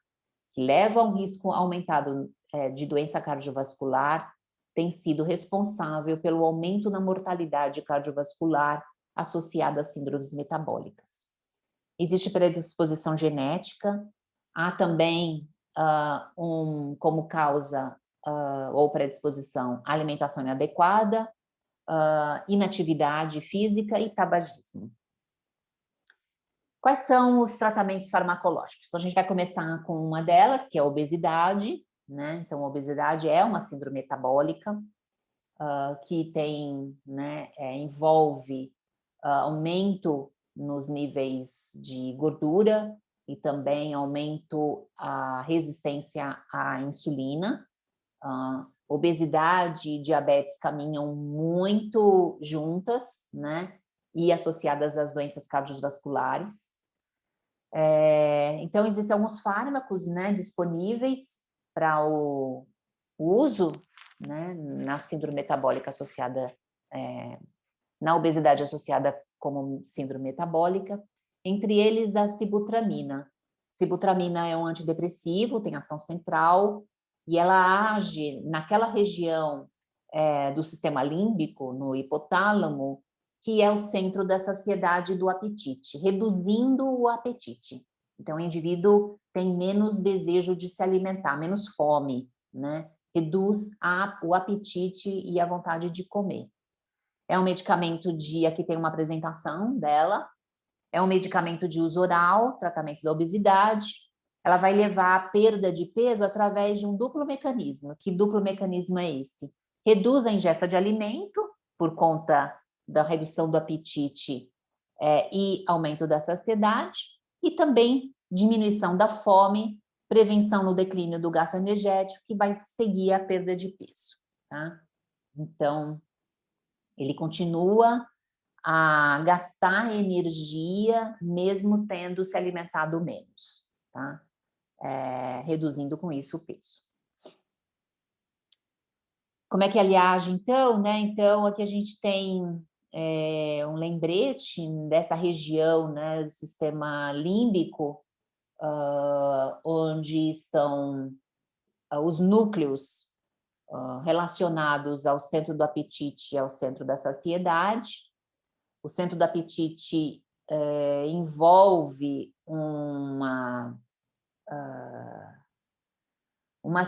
que leva a um risco aumentado de doença cardiovascular, tem sido responsável pelo aumento na mortalidade cardiovascular associada a síndromes metabólicas. Existe predisposição genética, há também como causa ou predisposição alimentação inadequada, inatividade física e tabagismo. Quais são os tratamentos farmacológicos? Então, a gente vai começar com uma delas, que é a obesidade, né? Então, a obesidade é uma síndrome metabólica, que tem, né, envolve aumento nos níveis de gordura e também aumento a resistência à insulina. Obesidade e diabetes caminham muito juntas, né? E associadas às doenças cardiovasculares. Então, existem alguns fármacos, né, disponíveis para o uso, né, na síndrome metabólica associada, na obesidade associada como síndrome metabólica, entre eles a sibutramina. Sibutramina é um antidepressivo, tem ação central, e ela age naquela região do sistema límbico, no hipotálamo, que é o centro da saciedade do apetite, reduzindo o apetite. Então, o indivíduo tem menos desejo de se alimentar, menos fome, né? Reduz o apetite e a vontade de comer. É um medicamento aqui tem uma apresentação dela, é um medicamento de uso oral, tratamento da obesidade. Ela vai levar à perda de peso através de um duplo mecanismo. Que duplo mecanismo é esse? Reduz a ingesta de alimento, por conta da redução do apetite e aumento da saciedade, e também diminuição da fome, prevenção no declínio do gasto energético, que vai seguir a perda de peso. Tá? Então, ele continua a gastar energia, mesmo tendo se alimentado menos, tá? Reduzindo com isso o peso. Como é que ele age, então, né? Então, aqui a gente tem um lembrete dessa região, né, do sistema límbico, onde estão os núcleos relacionados ao centro do apetite e ao centro da saciedade. O centro do apetite envolve uma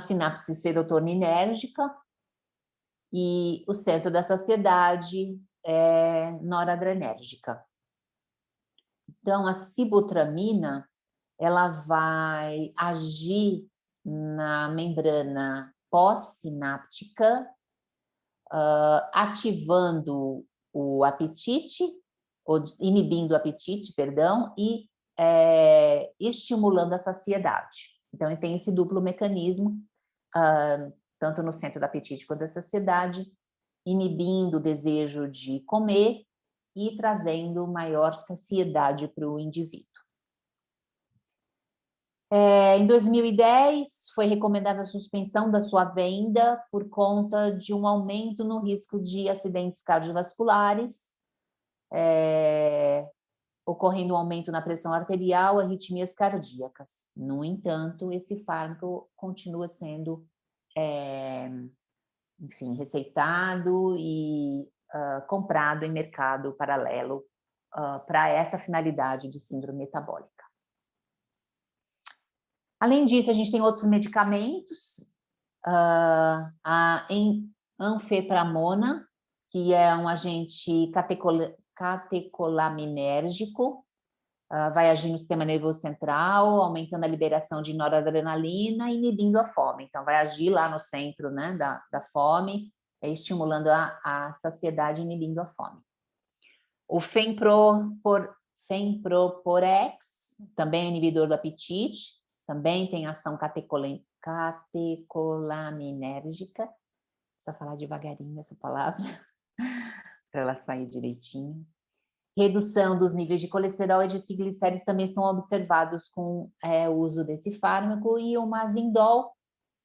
sinapse serotoninérgica e o centro da saciedade é noradrenérgica. Então, a sibutramina, ela vai agir na membrana pós-sináptica, ativando o apetite, ou inibindo o apetite, perdão, e estimulando a saciedade. Então, tem esse duplo mecanismo, tanto no centro do apetite quanto da saciedade, inibindo o desejo de comer e trazendo maior saciedade para o indivíduo. Em 2010, foi recomendada a suspensão da sua venda por conta de um aumento no risco de acidentes cardiovasculares, ocorrendo um aumento na pressão arterial, arritmias cardíacas. No entanto, esse fármaco continua sendo, enfim, receitado e comprado em mercado paralelo para essa finalidade de síndrome metabólica. Além disso, a gente tem outros medicamentos, a anfepramona, que é um agente catecolaminérgico, vai agir no sistema nervoso central, aumentando a liberação de noradrenalina e inibindo a fome. Então, vai agir lá no centro, né, da fome, estimulando a saciedade e inibindo a fome. O Femproporex, também é inibidor do apetite, também tem ação catecolaminérgica. Precisa falar devagarinho essa palavra, para ela sair direitinho. Redução dos níveis de colesterol e de triglicéridos também são observados com o uso desse fármaco, e o mazindol,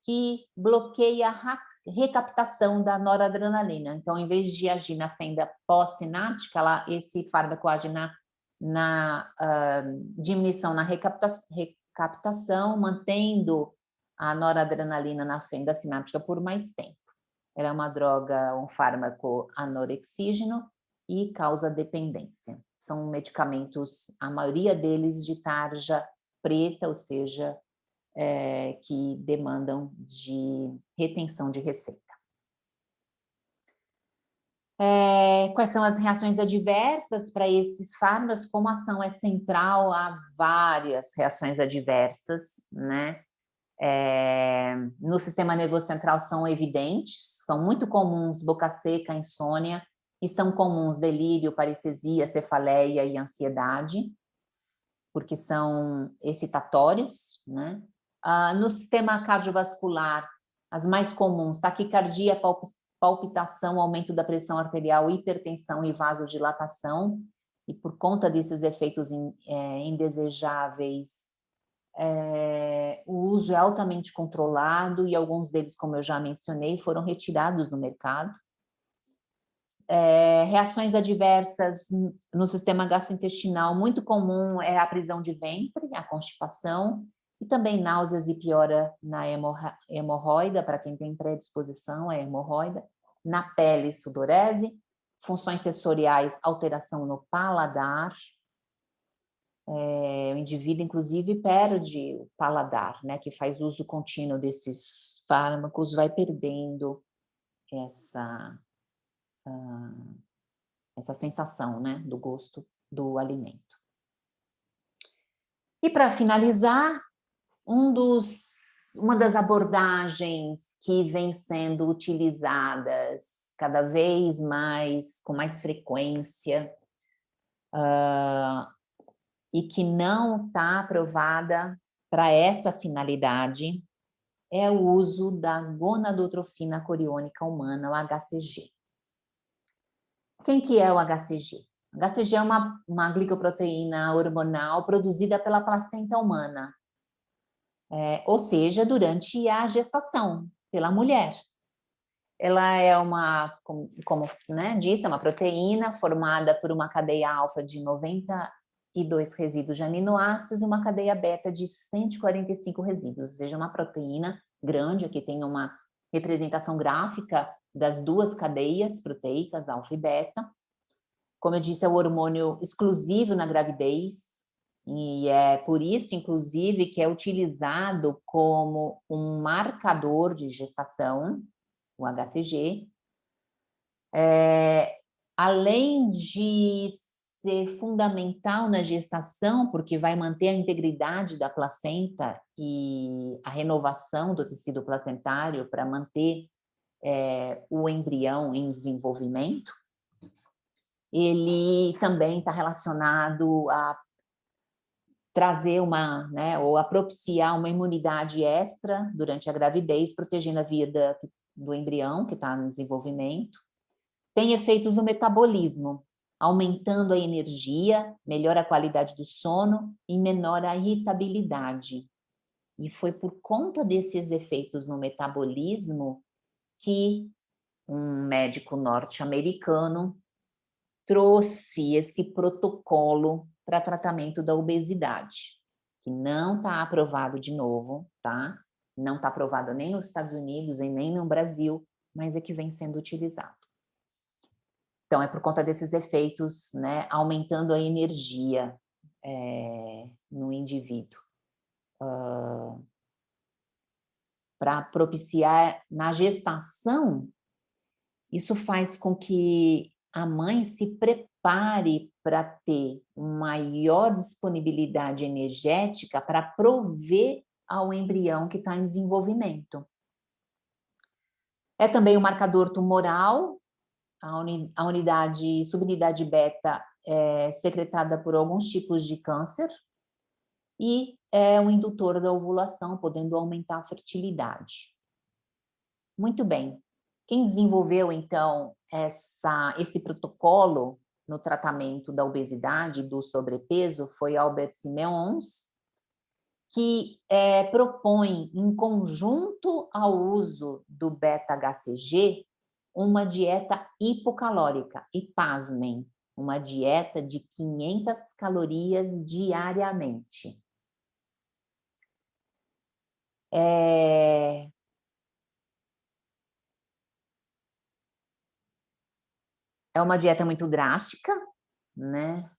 que bloqueia a recaptação da noradrenalina. Então, em vez de agir na fenda pós-sináptica, esse fármaco age na diminuição na recaptação, mantendo a noradrenalina na fenda sináptica por mais tempo. Ela é uma droga, um fármaco anorexígeno e causa dependência. São medicamentos, a maioria deles de tarja preta, ou seja, que demandam de retenção de receita. Quais são as reações adversas para esses fármacos? Como a ação é central, há várias reações adversas, né? No sistema nervoso central são evidentes, são muito comuns boca seca, insônia, e são comuns delírio, parestesia, cefaleia e ansiedade, porque são excitatórios, né? No sistema cardiovascular, as mais comuns, taquicardia, palpitação, aumento da pressão arterial, hipertensão e vasodilatação, e por conta desses efeitos indesejáveis, o uso é altamente controlado e alguns deles, como eu já mencionei, foram retirados do mercado. Reações adversas no sistema gastrointestinal, muito comum é a prisão de ventre, a constipação, e também náuseas e piora na hemorroida, para quem tem predisposição à hemorroida, na pele, sudorese, funções sensoriais, alteração no paladar, o indivíduo, inclusive, perde o paladar, né, que faz uso contínuo desses fármacos, vai perdendo essa sensação, né, do gosto do alimento. E para finalizar, uma das abordagens que vem sendo utilizadas cada vez mais, com mais frequência, e que não está aprovada para essa finalidade, é o uso da gonadotrofina coriônica humana, o HCG. Quem que é o HCG? O HCG é uma glicoproteína hormonal produzida pela placenta humana, ou seja, durante a gestação, pela mulher. Ela é como né, disse, é uma proteína formada por uma cadeia alfa de 92 resíduos de aminoácidos e uma cadeia beta de 145 resíduos, ou seja, uma proteína grande. Aqui tem uma representação gráfica das duas cadeias proteicas, alfa e beta. Como eu disse, é o hormônio exclusivo na gravidez, e é por isso, inclusive, que é utilizado como um marcador de gestação, o HCG. Além de ser fundamental na gestação, porque vai manter a integridade da placenta e a renovação do tecido placentário para manter o embrião em desenvolvimento, ele também está relacionado a trazer ou a propiciar uma imunidade extra durante a gravidez, protegendo a vida do embrião que está no desenvolvimento. Tem efeitos no metabolismo, aumentando a energia, melhora a qualidade do sono e menora a irritabilidade. E foi por conta desses efeitos no metabolismo que um médico norte-americano trouxe esse protocolo para tratamento da obesidade, que não está aprovado de novo, tá? Não está aprovado nem nos Estados Unidos e nem no Brasil, mas é que vem sendo utilizado. Então, é por conta desses efeitos, né, aumentando a energia no indivíduo. Para propiciar na gestação, isso faz com que a mãe se prepare para ter maior disponibilidade energética para prover ao embrião que está em desenvolvimento. É também um marcador tumoral, a subunidade beta é secretada por alguns tipos de câncer e é um indutor da ovulação, podendo aumentar a fertilidade. Muito bem. Quem desenvolveu, então, esse protocolo no tratamento da obesidade e do sobrepeso foi Albert Simmons, que propõe, em conjunto ao uso do beta-HCG, uma dieta hipocalórica. E, pasmem, uma dieta de 500 calorias diariamente. É uma dieta muito drástica, né?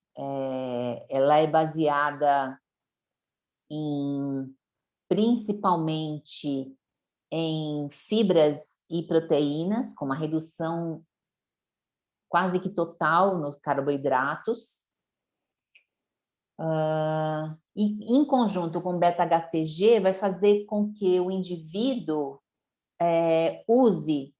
Ela é baseada principalmente em fibras e proteínas, com uma redução quase que total nos carboidratos. E em conjunto com o beta-HCG vai fazer com que o indivíduo use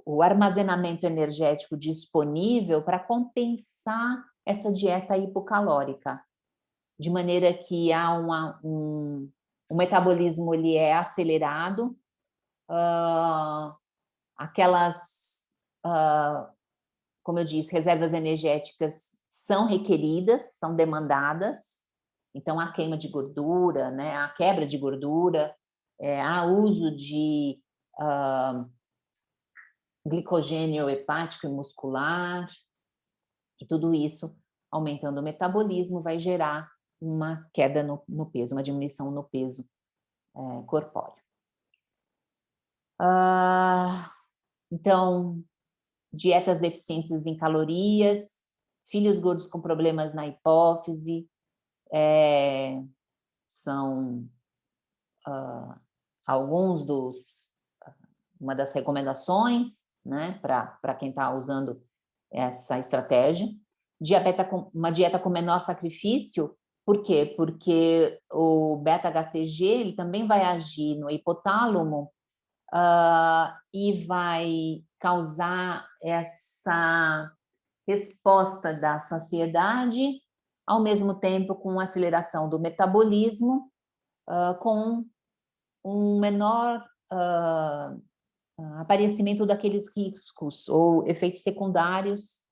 o armazenamento energético disponível para compensar essa dieta hipocalórica, de maneira que há o metabolismo ele é acelerado, como eu disse, reservas energéticas são requeridas, são demandadas, então há queima de gordura, né? Há quebra de gordura, há uso de glicogênio hepático e muscular, e tudo isso, aumentando o metabolismo, vai gerar uma queda no peso, uma diminuição no peso corpóreo. Então, dietas deficientes em calorias, filhos gordos com problemas na hipófise, são uma das recomendações, né, para quem está usando essa estratégia. Uma dieta com menor sacrifício, por quê? Porque o beta-HCG ele também vai agir no hipotálamo e vai causar essa resposta da saciedade, ao mesmo tempo com aceleração do metabolismo, com um menor aparecimento daqueles riscos ou efeitos secundários,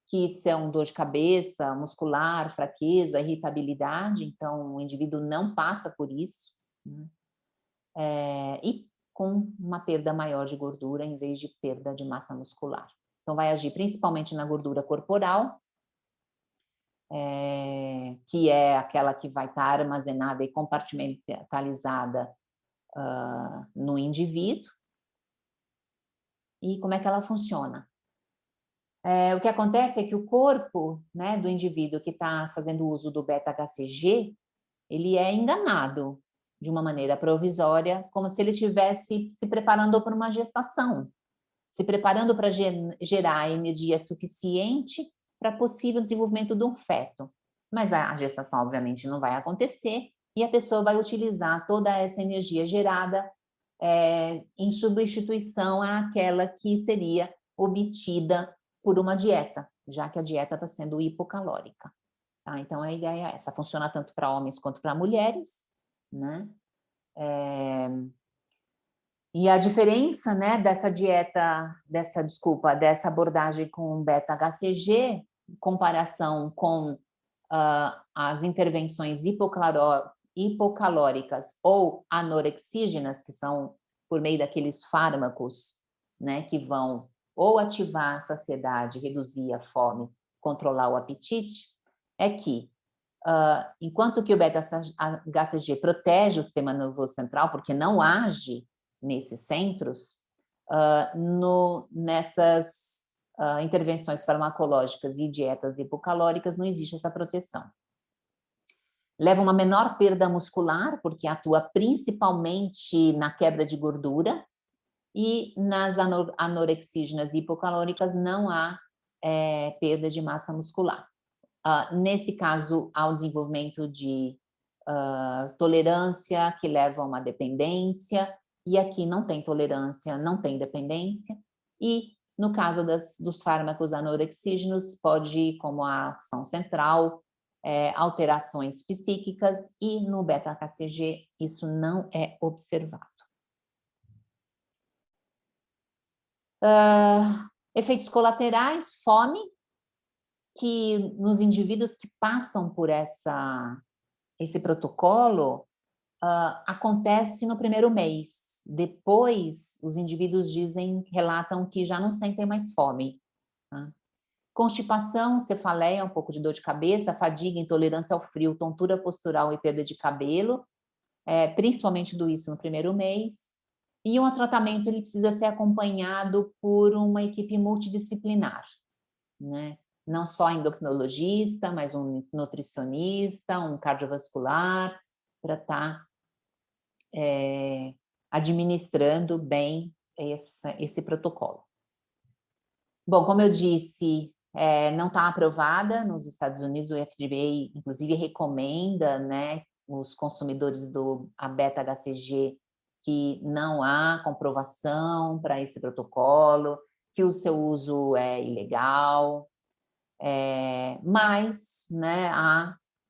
que são dor de cabeça, muscular, fraqueza, irritabilidade, então o indivíduo não passa por isso, né? E com uma perda maior de gordura em vez de perda de massa muscular. Então vai agir principalmente na gordura corporal, que é aquela que vai estar armazenada e compartimentalizada no indivíduo. E como é que ela funciona? O que acontece é que o corpo, né, do indivíduo que está fazendo uso do beta-HCG, ele é enganado de uma maneira provisória, como se ele estivesse se preparando para uma gestação, se preparando para gerar energia suficiente para possível desenvolvimento de um feto. Mas a gestação, obviamente, não vai acontecer e a pessoa vai utilizar toda essa energia gerada em substituição àquela que seria obtida por uma dieta, já que a dieta está sendo hipocalórica. Tá? Então, a ideia é essa, funciona tanto para homens quanto para mulheres, né? E a diferença, né, dessa dieta, dessa abordagem com beta-HCG, em comparação com as intervenções hipocalóricas ou anorexígenas, que são por meio daqueles fármacos, né, que vão ou ativar a saciedade, reduzir a fome, controlar o apetite, é que enquanto que o beta-HCG protege o sistema nervoso central, porque não age nesses centros, nessas intervenções farmacológicas e dietas hipocalóricas não existe essa proteção. Leva uma menor perda muscular, porque atua principalmente na quebra de gordura, e nas anorexígenas e hipocalóricas não há perda de massa muscular. Nesse caso, há o desenvolvimento de tolerância, que leva a uma dependência, e aqui não tem tolerância, não tem dependência, e no caso dos fármacos anorexígenos, pode, como a ação central, alterações psíquicas, e no beta-HCG isso não é observado. Efeitos colaterais, fome, que nos indivíduos que passam por esse protocolo, acontece no primeiro mês. Depois, os indivíduos relatam que já não sentem mais fome. Tá? Constipação, cefaleia, um pouco de dor de cabeça, fadiga, intolerância ao frio, tontura postural e perda de cabelo, principalmente tudo isso no primeiro mês. E o tratamento ele precisa ser acompanhado por uma equipe multidisciplinar, né? Não só endocrinologista, mas um nutricionista, um cardiovascular, para estar administrando bem esse protocolo. Bom, como eu disse, não está aprovada nos Estados Unidos, o FDA, inclusive, recomenda, né, os consumidores a beta-HCG que não há comprovação para esse protocolo, que o seu uso é ilegal, mas, né,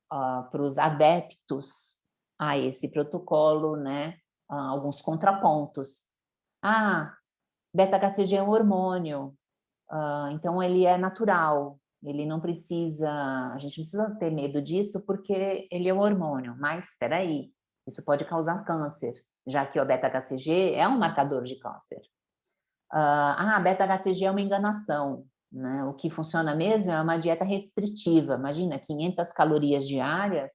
para os adeptos a esse protocolo, né, alguns contrapontos. Beta-HCG é um hormônio, então ele é natural, ele não precisa, a gente não precisa ter medo disso porque ele é um hormônio, mas espera aí, isso pode causar câncer, já que o beta-HCG é um marcador de câncer. Beta-HCG é uma enganação, né? O que funciona mesmo é uma dieta restritiva, imagina, 500 calorias diárias,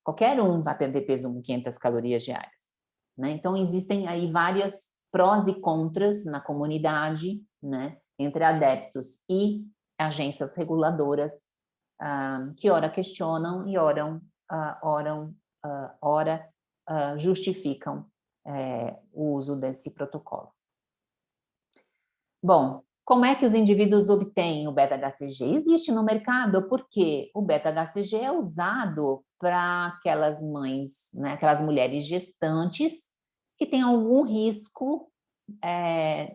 qualquer um vai perder peso com 500 calorias diárias, né? Então existem aí vários prós e contras na comunidade, né? Entre adeptos e agências reguladoras, que ora questionam e ora justificam o uso desse protocolo. Bom, como é que os indivíduos obtêm o beta-HCG? Existe no mercado porque o beta-HCG é usado para aquelas mães, né, aquelas mulheres gestantes que têm algum risco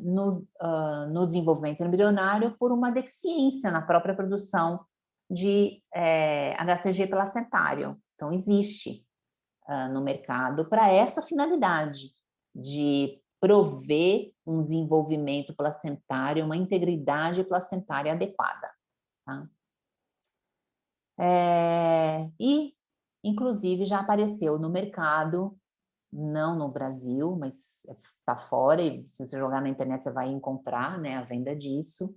no desenvolvimento embrionário por uma deficiência na própria produção de HCG placentário. Então, existe no mercado para essa finalidade de prover um desenvolvimento placentário, uma integridade placentária adequada. Tá? E, inclusive, já apareceu no mercado, não no Brasil, mas está fora, e se você jogar na internet você vai encontrar, né, a venda disso,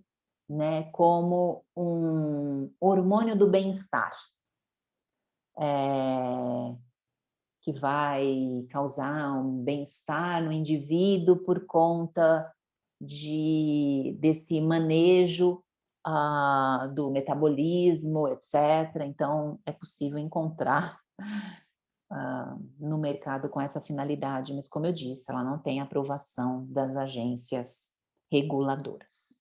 né, como um hormônio do bem-estar. Que vai causar um bem-estar no indivíduo por conta desse manejo do metabolismo, etc. Então, é possível encontrar no mercado com essa finalidade, mas como eu disse, ela não tem aprovação das agências reguladoras.